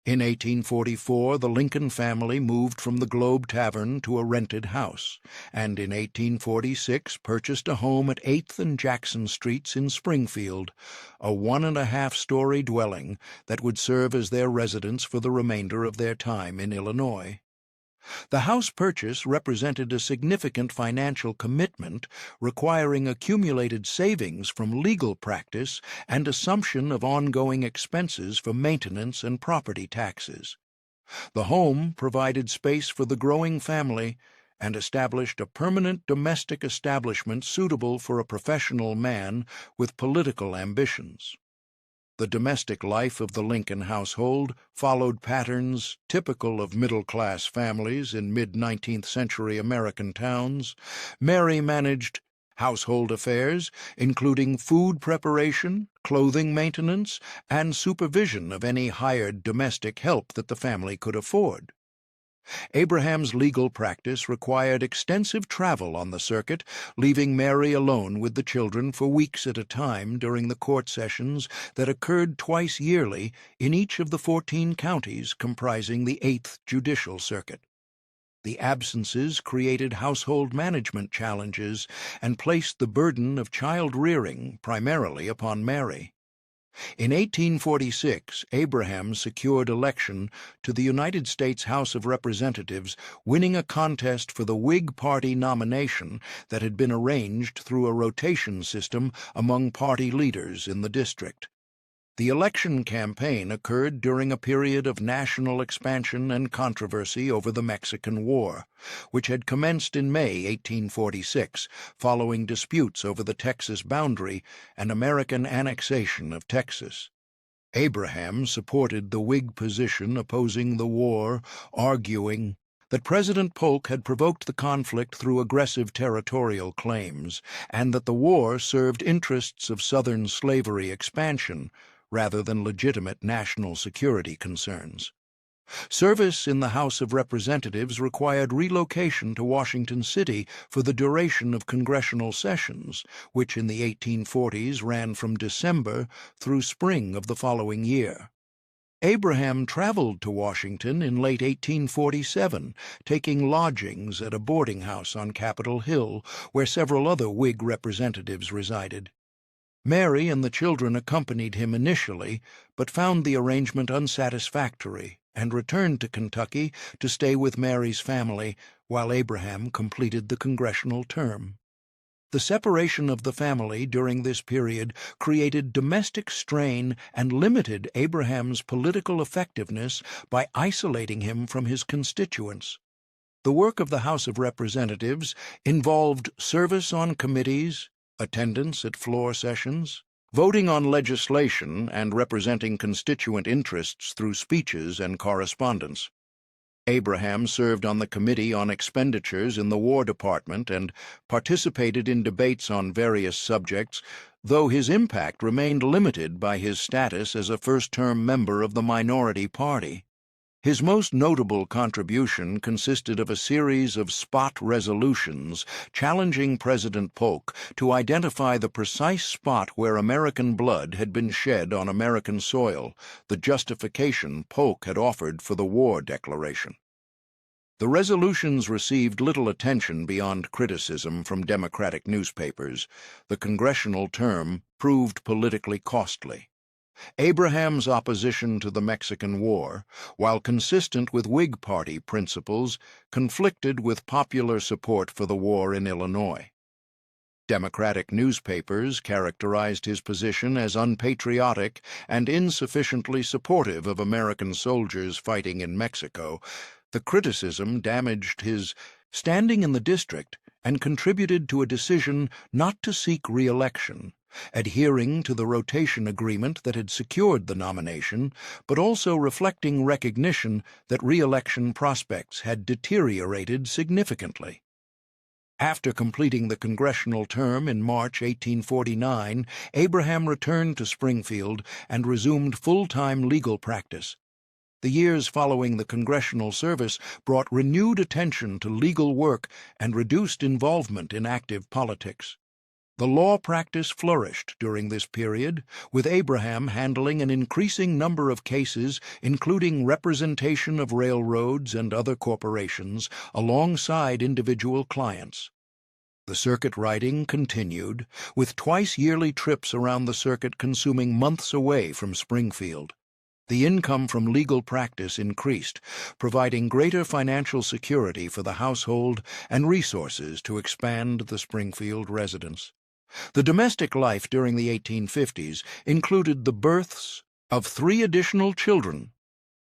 [SPEAKER 1] In 1844, the Lincoln family moved from the Globe Tavern to a rented house, and in 1846 purchased a home at 8th and Jackson Streets in Springfield, a 1.5-story dwelling that would serve as their residence for the remainder of their time in Illinois. The house purchase represented a significant financial commitment, requiring accumulated savings from legal practice and assumption of ongoing expenses for maintenance and property taxes. The home provided space for the growing family and established a permanent domestic establishment suitable for a professional man with political ambitions. The domestic life of the Lincoln household followed patterns typical of middle-class families in mid-19th century American towns. Mary managed household affairs, including food preparation, clothing maintenance, and supervision of any hired domestic help that the family could afford. Abraham's legal practice required extensive travel on the circuit, leaving Mary alone with the children for weeks at a time during the court sessions that occurred twice yearly in each of the 14 counties comprising the 8th Judicial Circuit. The absences created household management challenges and placed the burden of child-rearing primarily upon Mary. In 1846, Abraham secured election to the United States House of Representatives, winning a contest for the Whig Party nomination that had been arranged through a rotation system among party leaders in the district. The election campaign occurred during a period of national expansion and controversy over the Mexican War, which had commenced in May 1846, following disputes over the Texas boundary and American annexation of Texas. Abraham supported the Whig position opposing the war, arguing that President Polk had provoked the conflict through aggressive territorial claims, and that the war served interests of Southern slavery expansion rather than legitimate national security concerns. Service in the House of Representatives required relocation to Washington City for the duration of congressional sessions, which in the 1840s ran from December through spring of the following year. Abraham traveled to Washington in late 1847, taking lodgings at a boarding house on Capitol Hill, where several other Whig representatives resided. Mary and the children accompanied him initially, but found the arrangement unsatisfactory and returned to Kentucky to stay with Mary's family while Abraham completed the congressional term. The separation of the family during this period created domestic strain and limited Abraham's political effectiveness by isolating him from his constituents. The work of the House of Representatives involved service on committees, attendance at floor sessions, voting on legislation, and representing constituent interests through speeches and correspondence. Abraham served on the Committee on Expenditures in the War Department and participated in debates on various subjects, though his impact remained limited by his status as a first-term member of the minority party. His most notable contribution consisted of a series of spot resolutions challenging President Polk to identify the precise spot where American blood had been shed on American soil, the justification Polk had offered for the war declaration. The resolutions received little attention beyond criticism from Democratic newspapers. The congressional term proved politically costly. Abraham's opposition to the Mexican War, while consistent with Whig Party principles, conflicted with popular support for the war in Illinois. Democratic newspapers characterized his position as unpatriotic and insufficiently supportive of American soldiers fighting in Mexico. The criticism damaged his standing in the district and contributed to a decision not to seek re-election, adhering to the rotation agreement that had secured the nomination, but also reflecting recognition that re-election prospects had deteriorated significantly. After completing the congressional term in March 1849, Abraham returned to Springfield and resumed full-time legal practice. The years following the congressional service brought renewed attention to legal work and reduced involvement in active politics. The law practice flourished during this period, with Abraham handling an increasing number of cases, including representation of railroads and other corporations, alongside individual clients. The circuit riding continued, with twice-yearly trips around the circuit consuming months away from Springfield. The income from legal practice increased, providing greater financial security for the household and resources to expand the Springfield residence. The domestic life during the 1850s included the births of 3 additional children: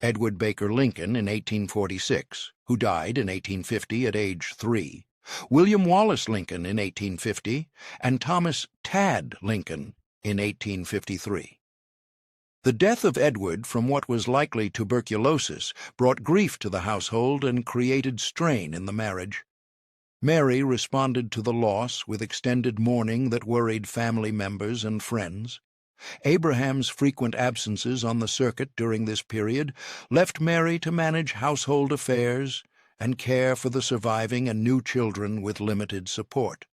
[SPEAKER 1] Edward Baker Lincoln in 1846, who died in 1850 at age 3, William Wallace Lincoln in 1850, and Thomas "Tad" Lincoln in 1853. The death of Edward from what was likely tuberculosis brought grief to the household and created strain in the marriage. Mary responded to the loss with extended mourning that worried family members and friends. Abraham's frequent absences on the circuit during this period left Mary to manage household affairs and care for the surviving and new children with limited support.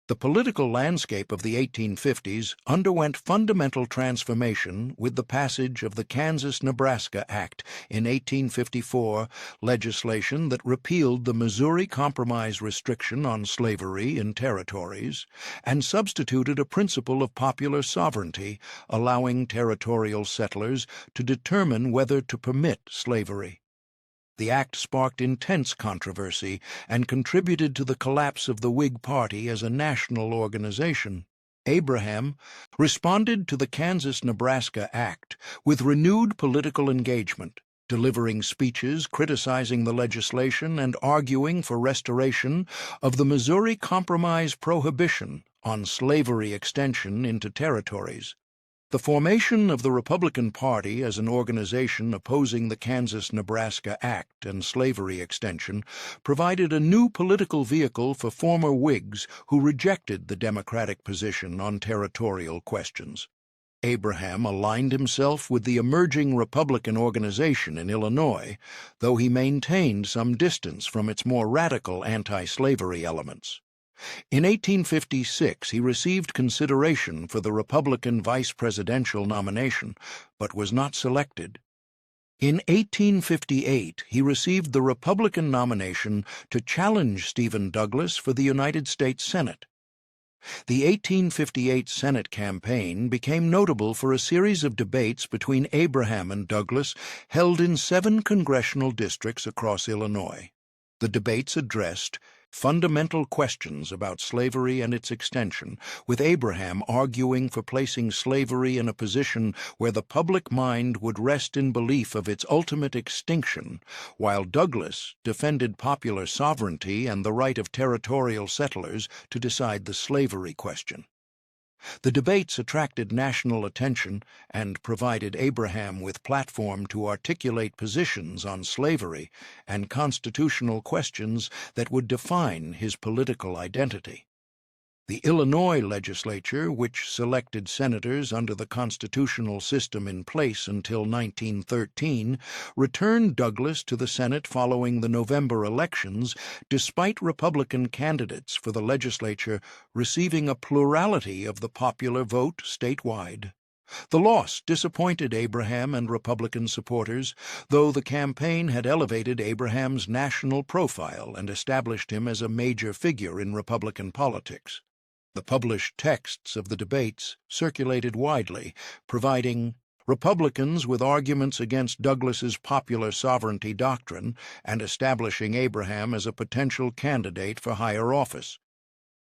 [SPEAKER 1] The political landscape of the 1850s underwent fundamental transformation with the passage of the Kansas-Nebraska Act in 1854, legislation that repealed the Missouri Compromise restriction on slavery in territories and substituted a principle of popular sovereignty, allowing territorial settlers to determine whether to permit slavery. The act sparked intense controversy and contributed to the collapse of the Whig Party as a national organization. Abraham responded to the Kansas-Nebraska Act with renewed political engagement, delivering speeches criticizing the legislation and arguing for restoration of the Missouri Compromise prohibition on slavery extension into territories. The formation of the Republican Party as an organization opposing the Kansas-Nebraska Act and slavery extension provided a new political vehicle for former Whigs who rejected the Democratic position on territorial questions. Abraham aligned himself with the emerging Republican organization in Illinois, though he maintained some distance from its more radical anti-slavery elements. In 1856, he received consideration for the Republican vice presidential nomination, but was not selected. In 1858, he received the Republican nomination to challenge Stephen Douglas for the United States Senate. The 1858 Senate campaign became notable for a series of debates between Abraham and Douglas held in 7 congressional districts across Illinois. The debates addressed fundamental questions about slavery and its extension, with Abraham arguing for placing slavery in a position where the public mind would rest in belief of its ultimate extinction, while Douglas defended popular sovereignty and the right of territorial settlers to decide the slavery question. The debates attracted national attention and provided Abraham with platform to articulate positions on slavery and constitutional questions that would define his political identity. The Illinois legislature, which selected senators under the constitutional system in place until 1913, returned Douglas to the Senate following the November elections, despite Republican candidates for the legislature receiving a plurality of the popular vote statewide. The loss disappointed Abraham and Republican supporters, though the campaign had elevated Abraham's national profile and established him as a major figure in Republican politics. The published texts of the debates circulated widely, providing Republicans with arguments against Douglas's popular sovereignty doctrine and establishing Abraham as a potential candidate for higher office.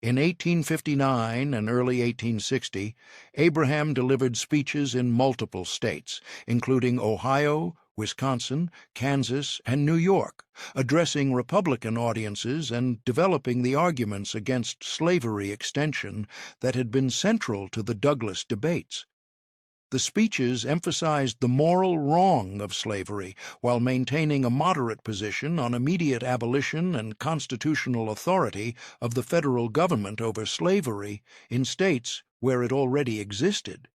[SPEAKER 1] In 1859 and early 1860, Abraham delivered speeches in multiple states, including Ohio, Wisconsin, Kansas, and New York, addressing Republican audiences and developing the arguments against slavery extension that had been central to the Douglas debates. The speeches emphasized the moral wrong of slavery while maintaining a moderate position on immediate abolition and constitutional authority of the federal government over slavery in states where it already existed.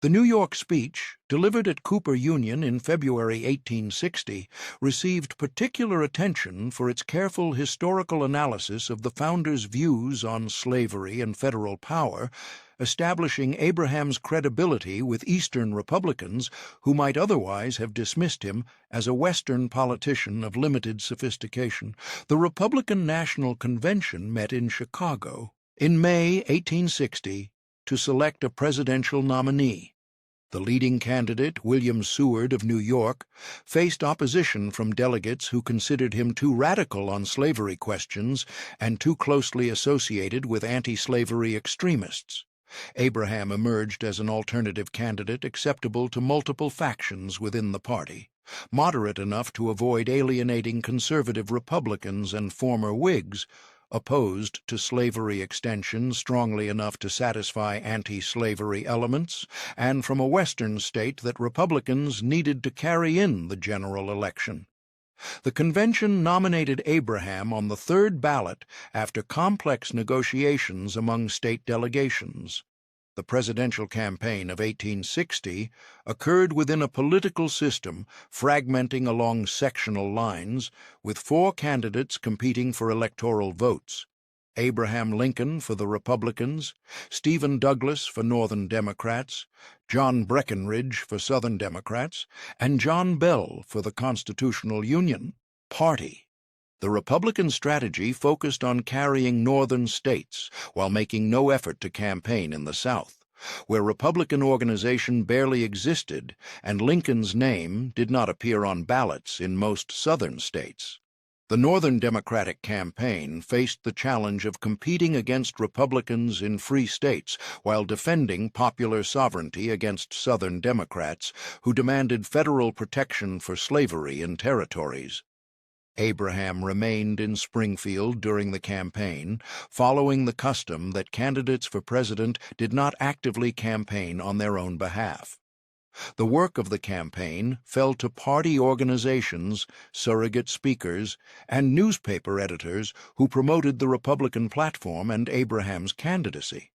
[SPEAKER 1] The New York speech, delivered at Cooper Union in February 1860, received particular attention for its careful historical analysis of the founders' views on slavery and federal power, establishing Abraham's credibility with Eastern Republicans who might otherwise have dismissed him as a Western politician of limited sophistication. The Republican National Convention met in Chicago in May 1860 to select a presidential nominee. The leading candidate, William Seward of New York, faced opposition from delegates who considered him too radical on slavery questions and too closely associated with anti-slavery extremists. Abraham emerged as an alternative candidate acceptable to multiple factions within the party, moderate enough to avoid alienating conservative Republicans and former Whigs, opposed to slavery extension strongly enough to satisfy anti-slavery elements, and from a Western state that Republicans needed to carry in the general election. The convention nominated Abraham on the 3rd ballot after complex negotiations among state delegations. The presidential campaign of 1860 occurred within a political system fragmenting along sectional lines, with 4 candidates competing for electoral votes: Abraham Lincoln for the Republicans, Stephen Douglas for Northern Democrats, John Breckinridge for Southern Democrats, and John Bell for the Constitutional Union Party. The Republican strategy focused on carrying northern states while making no effort to campaign in the South, where Republican organization barely existed and Lincoln's name did not appear on ballots in most southern states. The Northern Democratic campaign faced the challenge of competing against Republicans in free states while defending popular sovereignty against Southern Democrats who demanded federal protection for slavery in territories. Abraham remained in Springfield during the campaign, following the custom that candidates for president did not actively campaign on their own behalf. The work of the campaign fell to party organizations, surrogate speakers, and newspaper editors who promoted the Republican platform and Abraham's candidacy.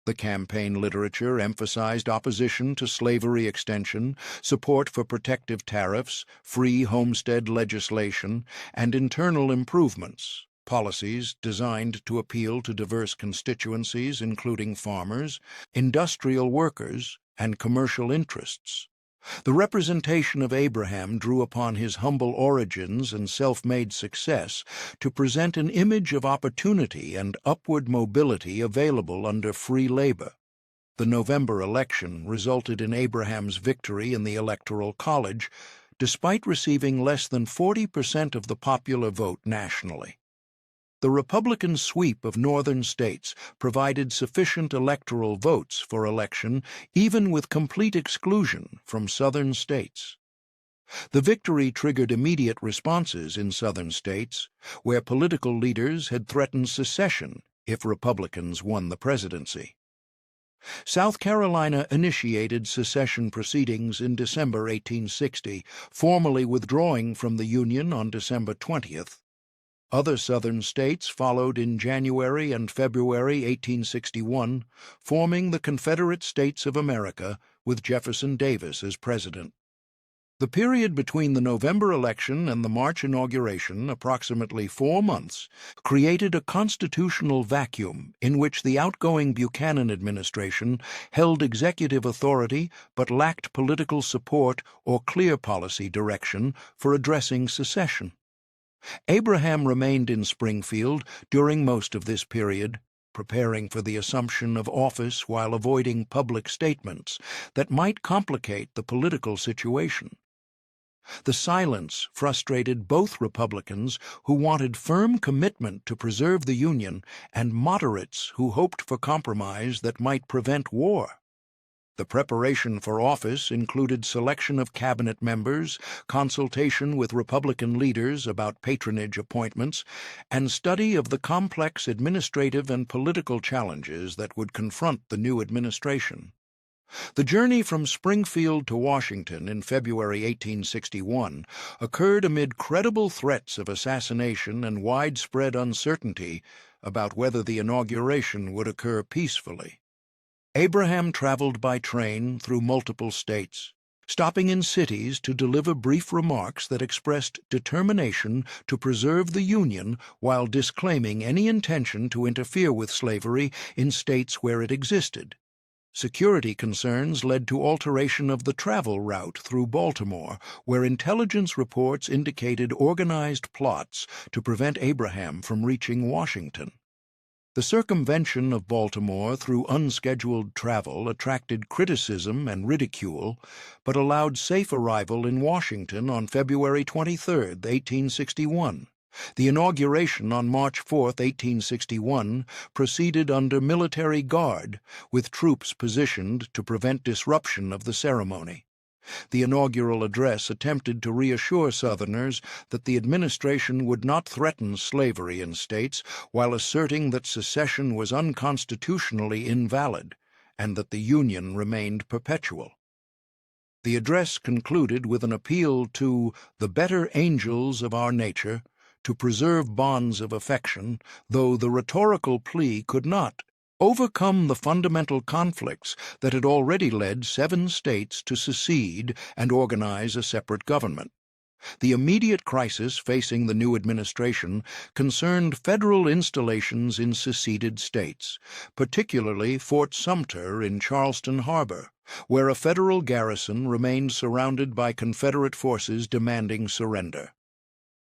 [SPEAKER 1] The campaign literature emphasized opposition to slavery extension, support for protective tariffs, free homestead legislation, and internal improvements, policies designed to appeal to diverse constituencies including farmers, industrial workers, and commercial interests. The representation of Abraham drew upon his humble origins and self-made success to present an image of opportunity and upward mobility available under free labor. The November election resulted in Abraham's victory in the Electoral College, despite receiving less than 40% of the popular vote nationally. The Republican sweep of northern states provided sufficient electoral votes for election, even with complete exclusion from southern states. The victory triggered immediate responses in southern states, where political leaders had threatened secession if Republicans won the presidency. South Carolina initiated secession proceedings in December 1860, formally withdrawing from the Union on December 20th. Other southern states followed in January and February 1861, forming the Confederate States of America with Jefferson Davis as president. The period between the November election and the March inauguration, approximately 4 months, created a constitutional vacuum in which the outgoing Buchanan administration held executive authority but lacked political support or clear policy direction for addressing secession. Abraham remained in Springfield during most of this period, preparing for the assumption of office while avoiding public statements that might complicate the political situation. The silence frustrated both Republicans who wanted firm commitment to preserve the Union and moderates who hoped for compromise that might prevent war. The preparation for office included selection of cabinet members, consultation with Republican leaders about patronage appointments, and study of the complex administrative and political challenges that would confront the new administration. The journey from Springfield to Washington in February 1861 occurred amid credible threats of assassination and widespread uncertainty about whether the inauguration would occur peacefully. Abraham traveled by train through multiple states, stopping in cities to deliver brief remarks that expressed determination to preserve the Union while disclaiming any intention to interfere with slavery in states where it existed. Security concerns led to alteration of the travel route through Baltimore, where intelligence reports indicated organized plots to prevent Abraham from reaching Washington. The circumvention of Baltimore through unscheduled travel attracted criticism and ridicule, but allowed safe arrival in Washington on February 23, 1861. The inauguration on March 4, 1861, proceeded under military guard, with troops positioned to prevent disruption of the ceremony. The inaugural address attempted to reassure Southerners that the administration would not threaten slavery in states while asserting that secession was unconstitutionally invalid and that the Union remained perpetual. The address concluded with an appeal to the better angels of our nature to preserve bonds of affection, though the rhetorical plea could not overcome the fundamental conflicts that had already led 7 states to secede and organize a separate government. The immediate crisis facing the new administration concerned federal installations in seceded states, particularly Fort Sumter in Charleston Harbor, where a federal garrison remained surrounded by Confederate forces demanding surrender.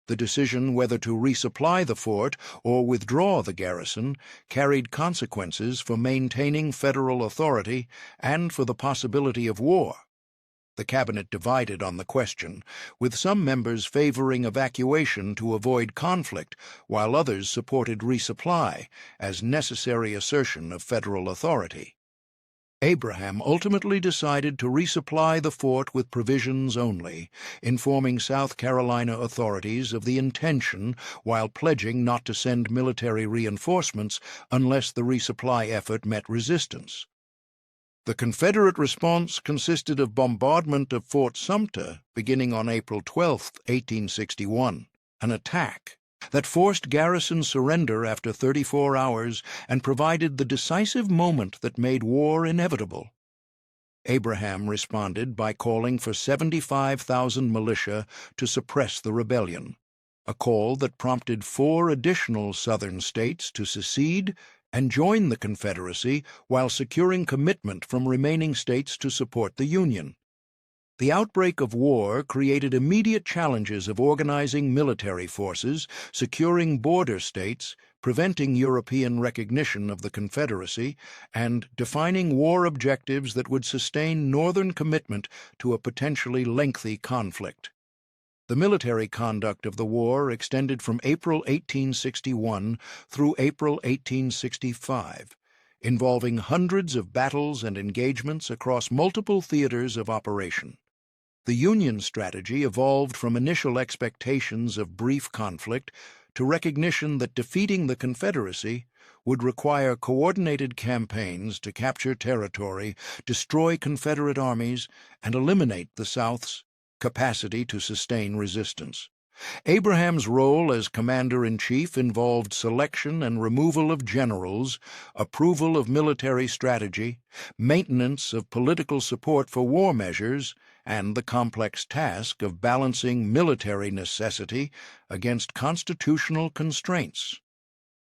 [SPEAKER 1] The decision whether to resupply the fort or withdraw the garrison carried consequences for maintaining federal authority and for the possibility of war. The cabinet divided on the question, with some members favoring evacuation to avoid conflict, while others supported resupply as necessary assertion of federal authority. Abraham ultimately decided to resupply the fort with provisions only, informing South Carolina authorities of the intention while pledging not to send military reinforcements unless the resupply effort met resistance. The Confederate response consisted of bombardment of Fort Sumter beginning on April 12, 1861, an attack that forced garrison surrender after 34 hours and provided the decisive moment that made war inevitable. Abraham responded by calling for 75,000 militia to suppress the rebellion, a call that prompted 4 additional Southern states to secede and join the Confederacy while securing commitment from remaining states to support the Union. The outbreak of war created immediate challenges of organizing military forces, securing border states, preventing European recognition of the Confederacy, and defining war objectives that would sustain Northern commitment to a potentially lengthy conflict. The military conduct of the war extended from April 1861 through April 1865, involving hundreds of battles and engagements across multiple theaters of operation. The Union strategy evolved from initial expectations of brief conflict to recognition that defeating the Confederacy would require coordinated campaigns to capture territory, destroy Confederate armies, and eliminate the South's capacity to sustain resistance. Abraham's role as commander-in-chief involved selection and removal of generals, approval of military strategy, maintenance of political support for war measures, and the complex task of balancing military necessity against constitutional constraints.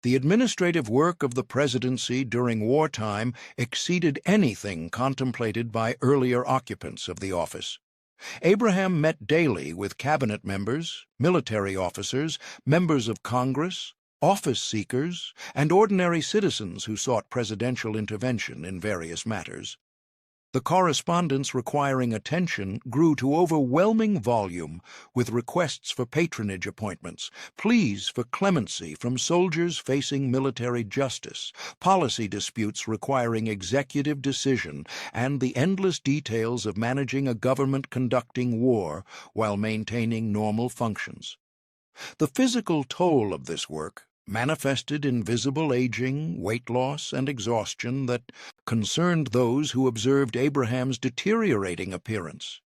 [SPEAKER 1] The administrative work of the presidency during wartime exceeded anything contemplated by earlier occupants of the office. Abraham met daily with cabinet members, military officers, members of Congress, office seekers, and ordinary citizens who sought presidential intervention in various matters. The correspondence requiring attention grew to overwhelming volume, with requests for patronage appointments, pleas for clemency from soldiers facing military justice, policy disputes requiring executive decision, and the endless details of managing a government conducting war while maintaining normal functions. The physical toll of this work manifested in visible aging, weight loss, and exhaustion that concerned those who observed Abraham's deteriorating appearance.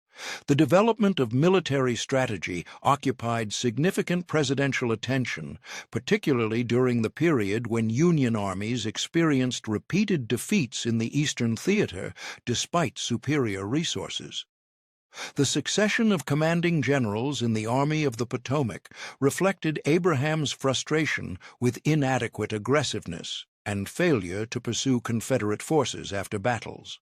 [SPEAKER 1] The development of military strategy occupied significant presidential attention, particularly during the period when Union armies experienced repeated defeats in the Eastern Theater despite superior resources. The succession of commanding generals in the Army of the Potomac reflected Abraham's frustration with inadequate aggressiveness and failure to pursue Confederate forces after battles.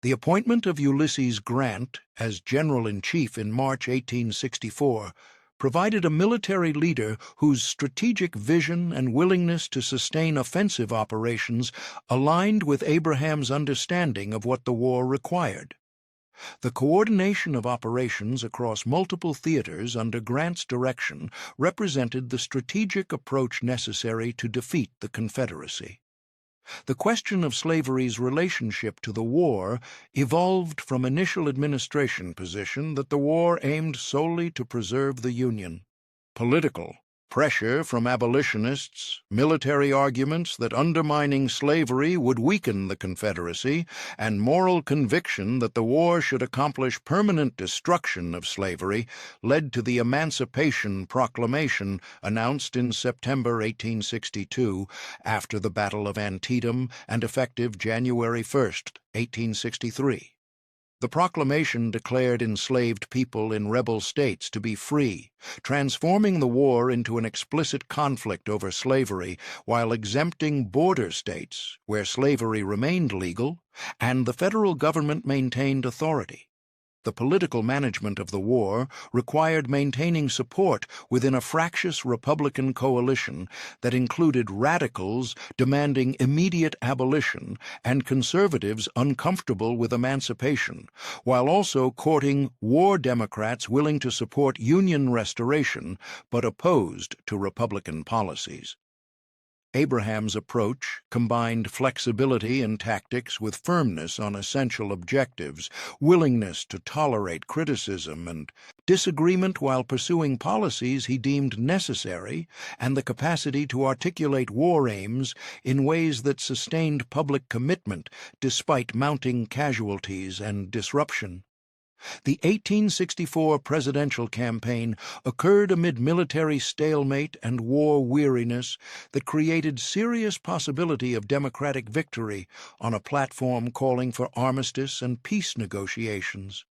[SPEAKER 1] The appointment of Ulysses Grant as General-in-Chief in March 1864 provided a military leader whose strategic vision and willingness to sustain offensive operations aligned with Abraham's understanding of what the war required. The coordination of operations across multiple theaters under Grant's direction represented the strategic approach necessary to defeat the Confederacy. The question of slavery's relationship to the war evolved from initial administration position that the war aimed solely to preserve the Union. Political pressure from abolitionists, military arguments that undermining slavery would weaken the Confederacy, and moral conviction that the war should accomplish permanent destruction of slavery led to the Emancipation Proclamation announced in September 1862 after the Battle of Antietam and effective January 1, 1863. The proclamation declared enslaved people in rebel states to be free, transforming the war into an explicit conflict over slavery while exempting border states, where slavery remained legal, and the federal government maintained authority. The political management of the war required maintaining support within a fractious Republican coalition that included radicals demanding immediate abolition and conservatives uncomfortable with emancipation, while also courting war Democrats willing to support Union restoration but opposed to Republican policies. Abraham's approach combined flexibility in tactics with firmness on essential objectives, willingness to tolerate criticism and disagreement while pursuing policies he deemed necessary, and the capacity to articulate war aims in ways that sustained public commitment despite mounting casualties and disruption. The 1864 presidential campaign occurred amid military stalemate and war weariness that created serious possibility of Democratic victory on a platform calling for armistice and peace negotiations.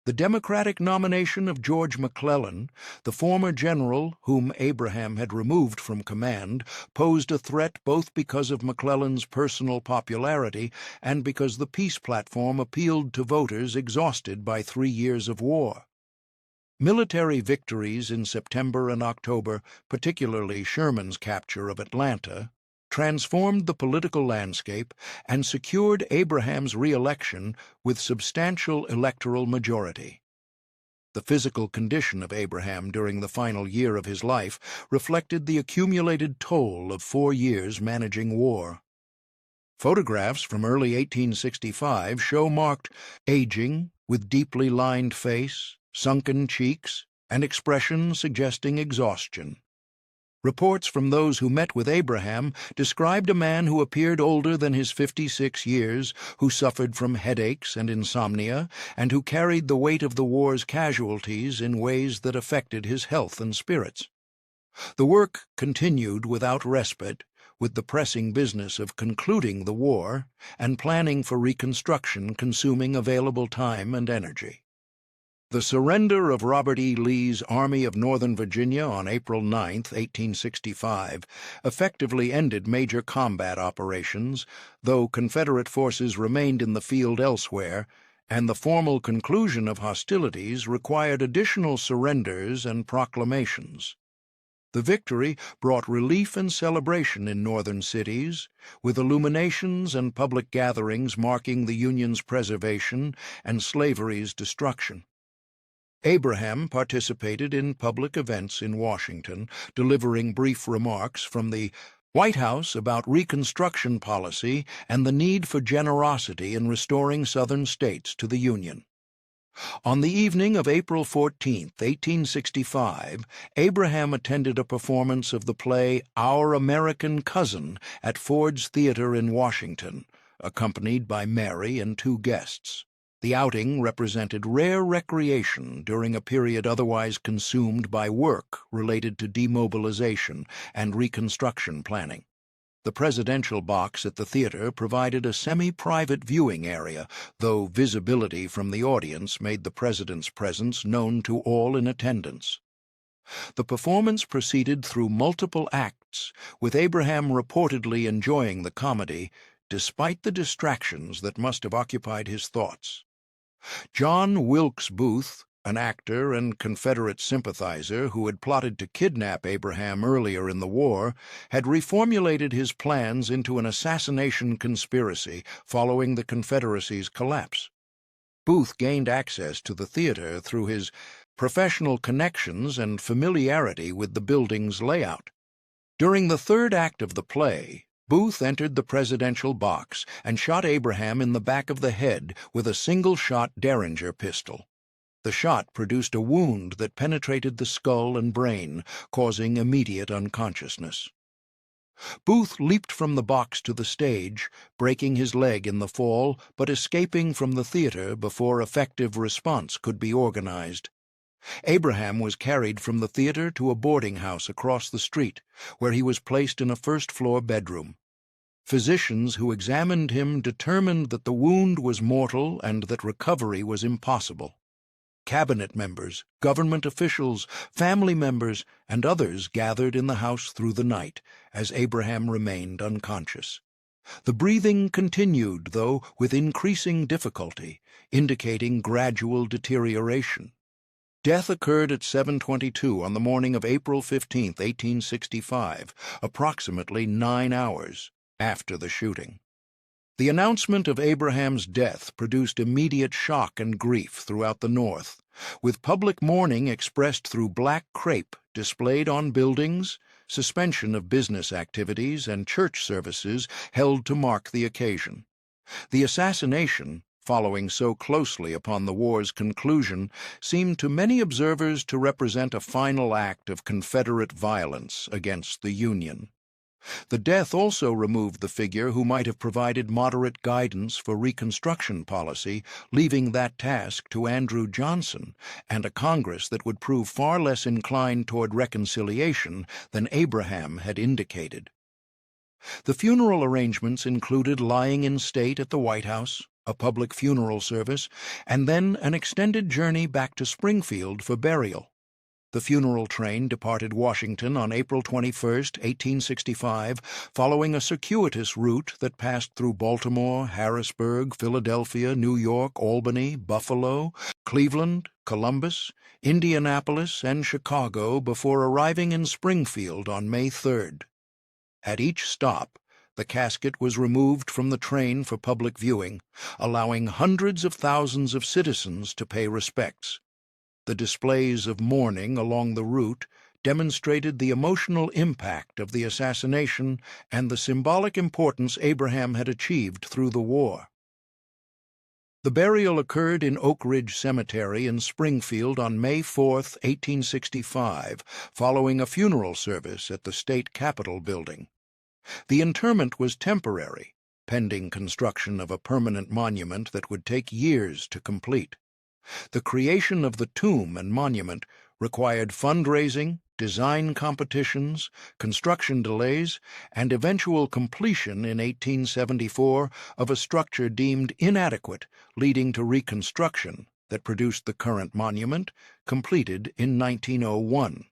[SPEAKER 1] The Democratic nomination of George McClellan, the former general whom Abraham had removed from command, posed a threat both because of McClellan's personal popularity and because the peace platform appealed to voters exhausted by 3 years of war. Military victories in September and October, particularly Sherman's capture of Atlanta, transformed the political landscape and secured Abraham's re-election with substantial electoral majority. The physical condition of Abraham during the final year of his life reflected the accumulated toll of 4 years managing war. Photographs from early 1865 show marked aging with deeply lined face, sunken cheeks, and expression suggesting exhaustion. Reports from those who met with Abraham described a man who appeared older than his 56 years, who suffered from headaches and insomnia, and who carried the weight of the war's casualties in ways that affected his health and spirits. The work continued without respite, with the pressing business of concluding the war and planning for reconstruction consuming available time and energy. The surrender of Robert E. Lee's Army of Northern Virginia on April 9, 1865, effectively ended major combat operations, though Confederate forces remained in the field elsewhere, and the formal conclusion of hostilities required additional surrenders and proclamations. The victory brought relief and celebration in northern cities, with illuminations and public gatherings marking the Union's preservation and slavery's destruction. Abraham participated in public events in Washington, delivering brief remarks from the White House about Reconstruction policy and the need for generosity in restoring Southern states to the Union. On the evening of April 14, 1865, Abraham attended a performance of the play Our American Cousin at Ford's Theater in Washington, accompanied by Mary and 2 guests. The outing represented rare recreation during a period otherwise consumed by work related to demobilization and Reconstruction planning. The presidential box at the theater provided a semi-private viewing area, though visibility from the audience made the president's presence known to all in attendance. The performance proceeded through multiple acts, with Abraham reportedly enjoying the comedy, despite the distractions that must have occupied his thoughts. John Wilkes Booth, an actor and Confederate sympathizer who had plotted to kidnap Abraham earlier in the war, had reformulated his plans into an assassination conspiracy following the Confederacy's collapse. Booth gained access to the theater through his professional connections and familiarity with the building's layout. During the 3rd act of the play, Booth entered the presidential box and shot Abraham in the back of the head with a single-shot Derringer pistol. The shot produced a wound that penetrated the skull and brain, causing immediate unconsciousness. Booth leaped from the box to the stage, breaking his leg in the fall, but escaping from the theater before effective response could be organized. Abraham was carried from the theater to a boarding house across the street, where he was placed in a first-floor bedroom. Physicians who examined him determined that the wound was mortal and that recovery was impossible. Cabinet members, government officials, family members, and others gathered in the house through the night, as Abraham remained unconscious. The breathing continued, though with increasing difficulty, indicating gradual deterioration. Death occurred at 7:22 on the morning of April 15, 1865, approximately 9 hours after the shooting. The announcement of Abraham's death produced immediate shock and grief throughout the North, with public mourning expressed through black crepe displayed on buildings, suspension of business activities, and church services held to mark the occasion. The assassination, following so closely upon the war's conclusion, seemed to many observers to represent a final act of Confederate violence against the Union. The death also removed the figure who might have provided moderate guidance for Reconstruction policy, leaving that task to Andrew Johnson and a Congress that would prove far less inclined toward reconciliation than Abraham had indicated. The funeral arrangements included lying in state at the White House, a public funeral service, and then an extended journey back to Springfield for burial. The funeral train departed Washington on April 21, 1865, following a circuitous route that passed through Baltimore, Harrisburg, Philadelphia, New York, Albany, Buffalo, Cleveland, Columbus, Indianapolis, and Chicago before arriving in Springfield on May 3rd. At each stop, the casket was removed from the train for public viewing, allowing hundreds of thousands of citizens to pay respects. The displays of mourning along the route demonstrated the emotional impact of the assassination and the symbolic importance Abraham had achieved through the war. The burial occurred in Oak Ridge Cemetery in Springfield on May 4, 1865, following a funeral service at the state capitol building. The interment was temporary, pending construction of a permanent monument that would take years to complete. The creation of the tomb and monument required fundraising, design competitions, construction delays, and eventual completion in 1874 of a structure deemed inadequate, leading to reconstruction that produced the current monument, completed in 1901.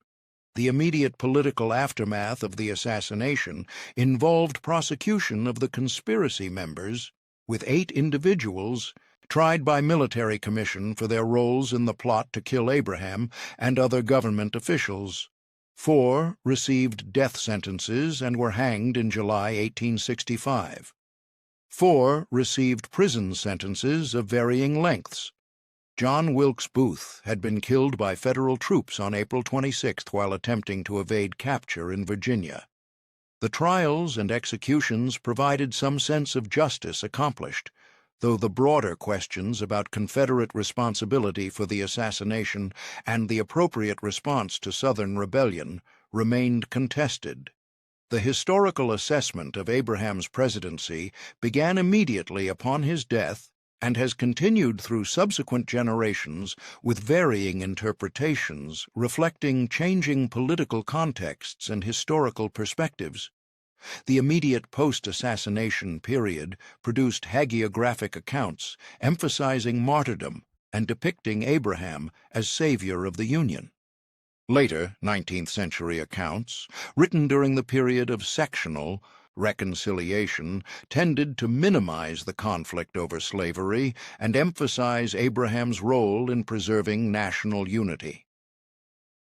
[SPEAKER 1] The immediate political aftermath of the assassination involved prosecution of the conspiracy members, with 8 individuals tried by military commission for their roles in the plot to kill Abraham and other government officials. 4 received death sentences and were hanged in July 1865. 4 received prison sentences of varying lengths. John Wilkes Booth had been killed by federal troops on April 26 while attempting to evade capture in Virginia. The trials and executions provided some sense of justice accomplished, though the broader questions about Confederate responsibility for the assassination and the appropriate response to Southern rebellion remained contested. The historical assessment of Abraham's presidency began immediately upon his death and has continued through subsequent generations with varying interpretations reflecting changing political contexts and historical perspectives. The immediate post-assassination period produced hagiographic accounts emphasizing martyrdom and depicting Abraham as savior of the Union. Later 19th-century accounts, written during the period of sectional reconciliation, tended to minimize the conflict over slavery and emphasize Abraham's role in preserving national unity.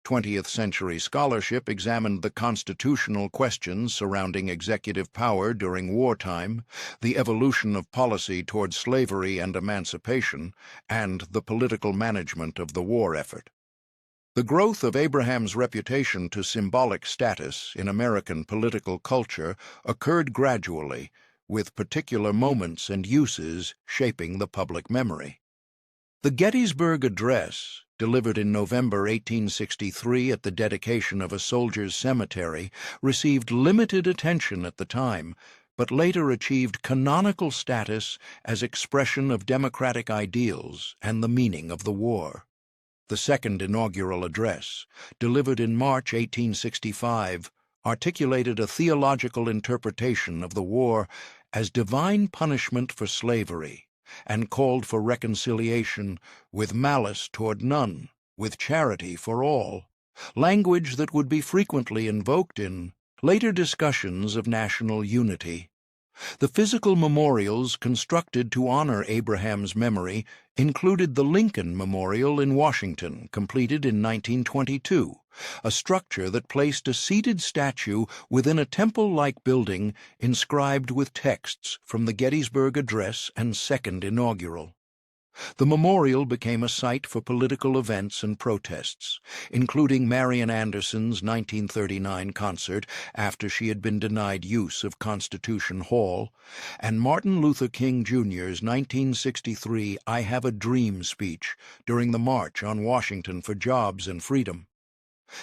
[SPEAKER 1] 20th-century scholarship examined the constitutional questions surrounding executive power during wartime, the evolution of policy toward slavery and emancipation, and the political management of the war effort. The growth of Abraham's reputation to symbolic status in American political culture occurred gradually, with particular moments and uses shaping the public memory. The Gettysburg Address, delivered in November 1863 at the dedication of a soldiers' cemetery, received limited attention at the time, but later achieved canonical status as expression of democratic ideals and the meaning of the war. The second inaugural address, delivered in March 1865, articulated a theological interpretation of the war as divine punishment for slavery and called for reconciliation with malice toward none, with charity for all, language that would be frequently invoked in later discussions of national unity. The physical memorials constructed to honor Abraham's memory included the Lincoln Memorial in Washington, completed in 1922, a structure that placed a seated statue within a temple-like building inscribed with texts from the Gettysburg Address and Second Inaugural. The memorial became a site for political events and protests, including Marian Anderson's 1939 concert after she had been denied use of Constitution Hall, and Martin Luther King Jr.'s 1963 I Have a Dream speech during the March on Washington for Jobs and Freedom.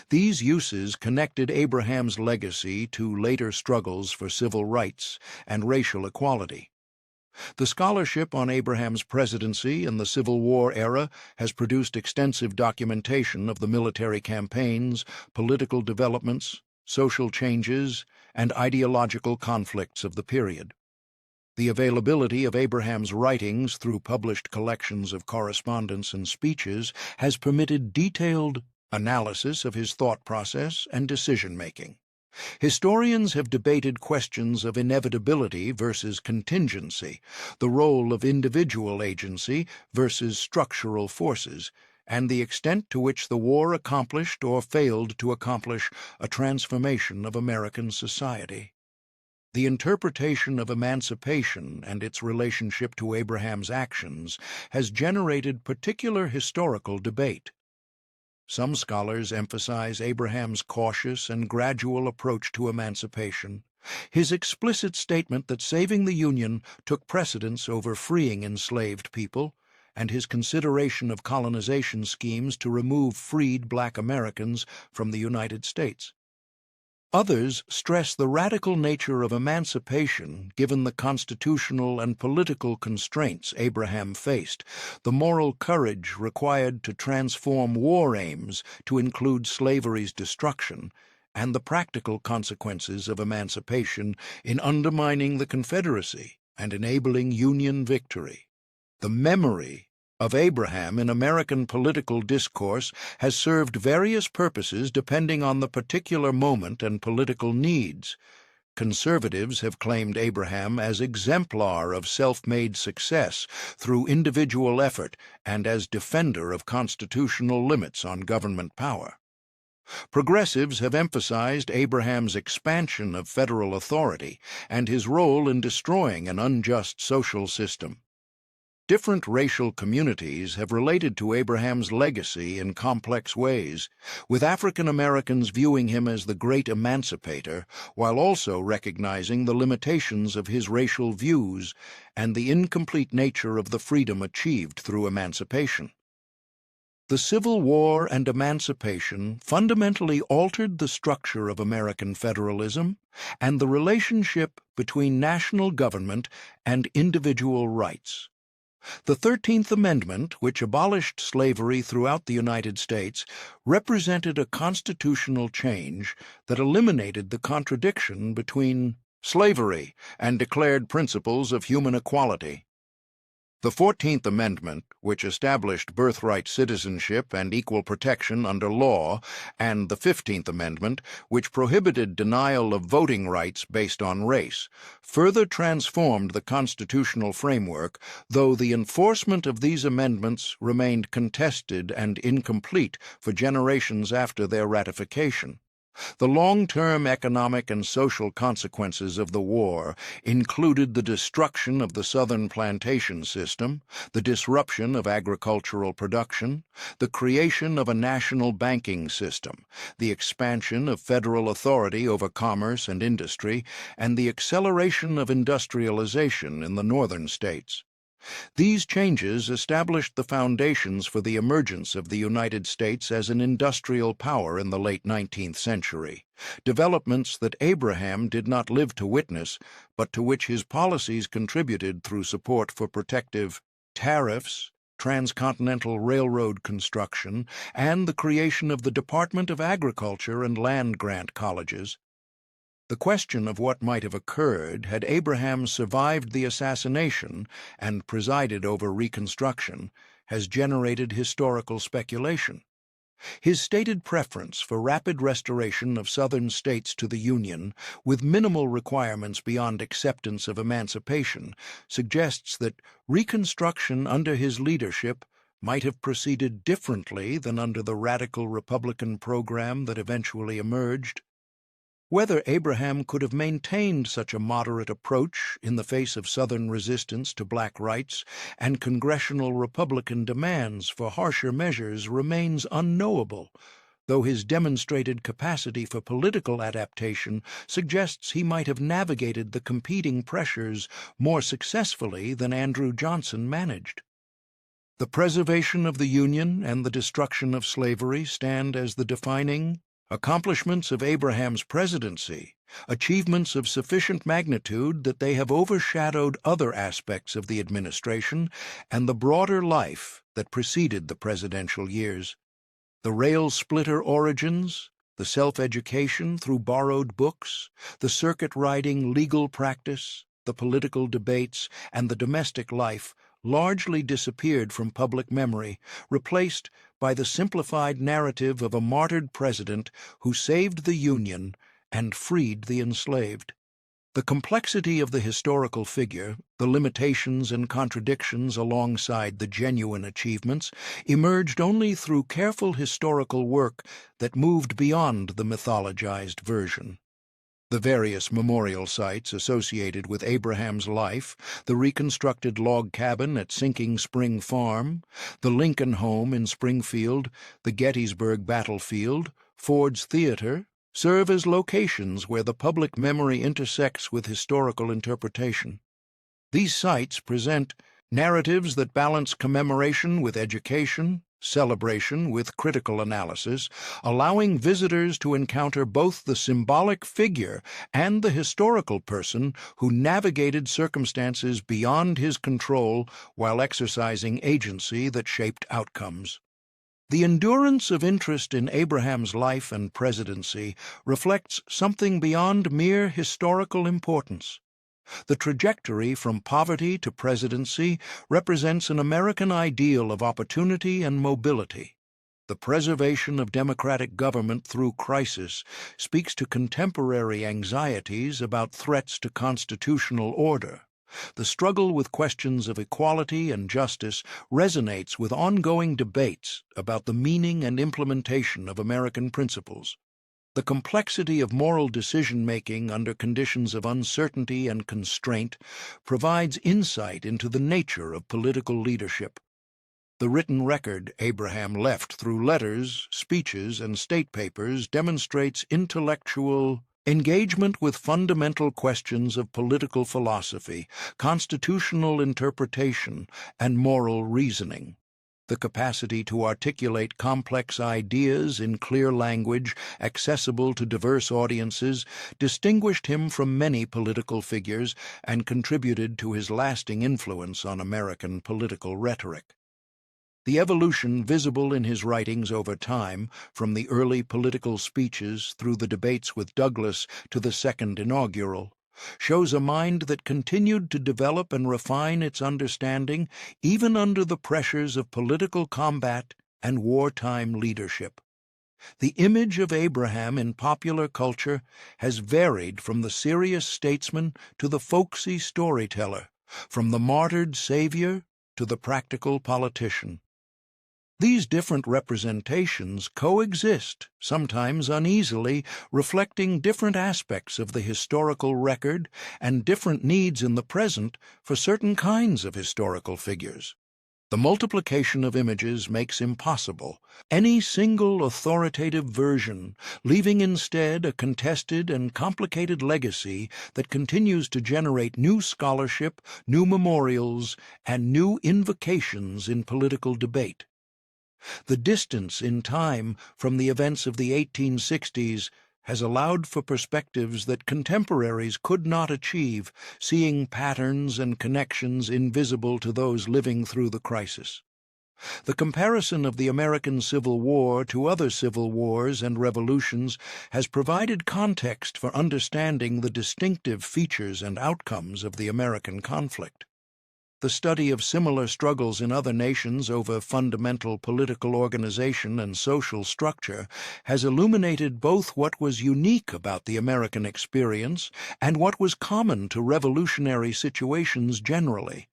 [SPEAKER 1] These uses connected Abraham's legacy to later struggles for civil rights and racial equality. The scholarship on Abraham's presidency in the Civil War era has produced extensive documentation of the military campaigns, political developments, social changes, and ideological conflicts of the period. The availability of Abraham's writings through published collections of correspondence and speeches has permitted detailed analysis of his thought process and decision-making. Historians have debated questions of inevitability versus contingency, the role of individual agency versus structural forces, and the extent to which the war accomplished or failed to accomplish a transformation of American society. The interpretation of emancipation and its relationship to Abraham's actions has generated particular historical debate. Some scholars emphasize Abraham's cautious and gradual approach to emancipation, his explicit statement that saving the Union took precedence over freeing enslaved people, and his consideration of colonization schemes to remove freed Black Americans from the United States. Others stress the radical nature of emancipation given the constitutional and political constraints Abraham faced, the moral courage required to transform war aims to include slavery's destruction, and the practical consequences of emancipation in undermining the Confederacy and enabling Union victory. The memory of Abraham in American political discourse has served various purposes depending on the particular moment and political needs. Conservatives have claimed Abraham as exemplar of self-made success through individual effort and as defender of constitutional limits on government power. Progressives have emphasized Abraham's expansion of federal authority and his role in destroying an unjust social system. Different racial communities have related to Abraham's legacy in complex ways, with African Americans viewing him as the great emancipator, while also recognizing the limitations of his racial views and the incomplete nature of the freedom achieved through emancipation. The Civil War and emancipation fundamentally altered the structure of American federalism and the relationship between national government and individual rights. The 13th Amendment, which abolished slavery throughout the United States, represented a constitutional change that eliminated the contradiction between slavery and declared principles of human equality. The 14th Amendment, which established birthright citizenship and equal protection under law, and the 15th Amendment, which prohibited denial of voting rights based on race, further transformed the constitutional framework, though the enforcement of these amendments remained contested and incomplete for generations after their ratification. The long-term economic and social consequences of the war included the destruction of the Southern plantation system, the disruption of agricultural production, the creation of a national banking system, the expansion of federal authority over commerce and industry, and the acceleration of industrialization in the northern states. These changes established the foundations for the emergence of the United States as an industrial power in the late 19th century, developments that Abraham did not live to witness, but to which his policies contributed through support for protective tariffs, transcontinental railroad construction, and the creation of the Department of Agriculture and land-grant colleges. The question of what might have occurred had Abraham survived the assassination and presided over Reconstruction has generated historical speculation. His stated preference for rapid restoration of Southern states to the Union, with minimal requirements beyond acceptance of emancipation, suggests that Reconstruction under his leadership might have proceeded differently than under the radical Republican program that eventually emerged. Whether Abraham could have maintained such a moderate approach in the face of Southern resistance to black rights and congressional Republican demands for harsher measures remains unknowable, though his demonstrated capacity for political adaptation suggests he might have navigated the competing pressures more successfully than Andrew Johnson managed. The preservation of the Union and the destruction of slavery stand as the defining accomplishments of Abraham's presidency, achievements of sufficient magnitude that they have overshadowed other aspects of the administration and the broader life that preceded the presidential years. The rail-splitter origins, the self-education through borrowed books, the circuit-riding legal practice, the political debates, and the domestic life largely disappeared from public memory, replaced by the simplified narrative of a martyred president who saved the Union and freed the enslaved. The complexity of the historical figure, the limitations and contradictions alongside the genuine achievements, emerged only through careful historical work that moved beyond the mythologized version. The various memorial sites associated with Abraham's life, the reconstructed log cabin at Sinking Spring Farm, the Lincoln home in Springfield, the Gettysburg battlefield, Ford's Theater, serve as locations where the public memory intersects with historical interpretation. These sites present narratives that balance commemoration with education, celebration with critical analysis, allowing visitors to encounter both the symbolic figure and the historical person who navigated circumstances beyond his control while exercising agency that shaped outcomes. The endurance of interest in Abraham's life and presidency reflects something beyond mere historical importance. The trajectory from poverty to presidency represents an American ideal of opportunity and mobility. The preservation of democratic government through crisis speaks to contemporary anxieties about threats to constitutional order. The struggle with questions of equality and justice resonates with ongoing debates about the meaning and implementation of American principles. The complexity of moral decision-making under conditions of uncertainty and constraint provides insight into the nature of political leadership. The written record Abraham left through letters, speeches, and state papers demonstrates intellectual engagement with fundamental questions of political philosophy, constitutional interpretation, and moral reasoning. The capacity to articulate complex ideas in clear language accessible to diverse audiences distinguished him from many political figures and contributed to his lasting influence on American political rhetoric. The evolution visible in his writings over time, from the early political speeches through the debates with Douglas to the second inaugural, shows a mind that continued to develop and refine its understanding even under the pressures of political combat and wartime leadership. The image of Abraham in popular culture has varied from the serious statesman to the folksy storyteller, from the martyred savior to the practical politician. These different representations coexist, sometimes uneasily, reflecting different aspects of the historical record and different needs in the present for certain kinds of historical figures. The multiplication of images makes impossible any single authoritative version, leaving instead a contested and complicated legacy that continues to generate new scholarship, new memorials, and new invocations in political debate. The distance in time from the events of the 1860s has allowed for perspectives that contemporaries could not achieve, seeing patterns and connections invisible to those living through the crisis. The comparison of the American Civil War to other civil wars and revolutions has provided context for understanding the distinctive features and outcomes of the American conflict. The study of similar struggles in other nations over fundamental political organization and social structure has illuminated both what was unique about the American experience and what was common to revolutionary situations generally.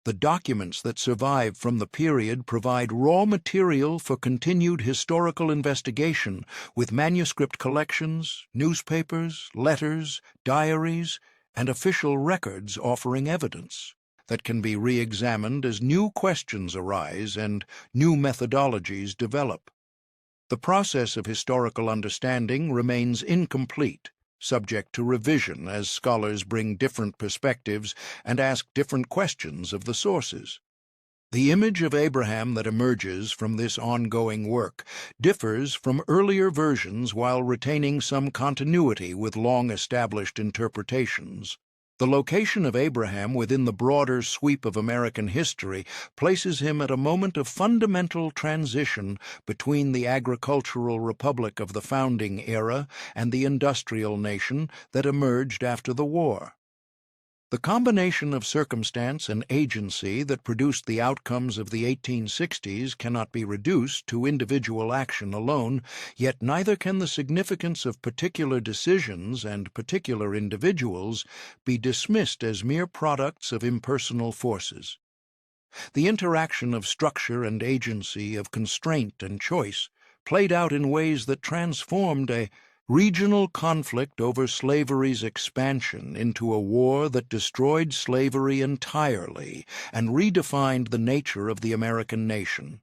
[SPEAKER 1] The documents that survive from the period provide raw material for continued historical investigation, with manuscript collections, newspapers, letters, diaries, and official records offering evidence that can be re-examined as new questions arise and new methodologies develop. The process of historical understanding remains incomplete, subject to revision as scholars bring different perspectives and ask different questions of the sources. The image of Abraham that emerges from this ongoing work differs from earlier versions while retaining some continuity with long-established interpretations. The location of Abraham within the broader sweep of American history places him at a moment of fundamental transition between the agricultural republic of the founding era and the industrial nation that emerged after the war. The combination of circumstance and agency that produced the outcomes of the 1860s cannot be reduced to individual action alone, yet neither can the significance of particular decisions and particular individuals be dismissed as mere products of impersonal forces. The interaction of structure and agency, of constraint and choice, played out in ways that transformed a regional conflict over slavery's expansion into a war that destroyed slavery entirely and redefined the nature of the American nation.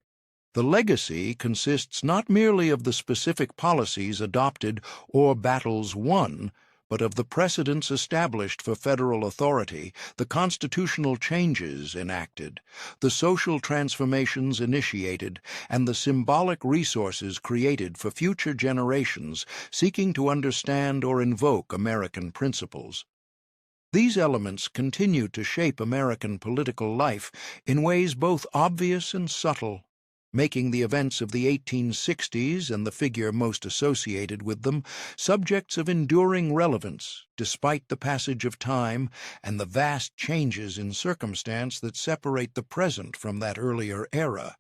[SPEAKER 1] The legacy consists not merely of the specific policies adopted or battles won, but of the precedents established for federal authority, the constitutional changes enacted, the social transformations initiated, and the symbolic resources created for future generations seeking to understand or invoke American principles. These elements continue to shape American political life in ways both obvious and subtle, making the events of the 1860s and the figure most associated with them subjects of enduring relevance despite the passage of time and the vast changes in circumstance that separate the present from that earlier era.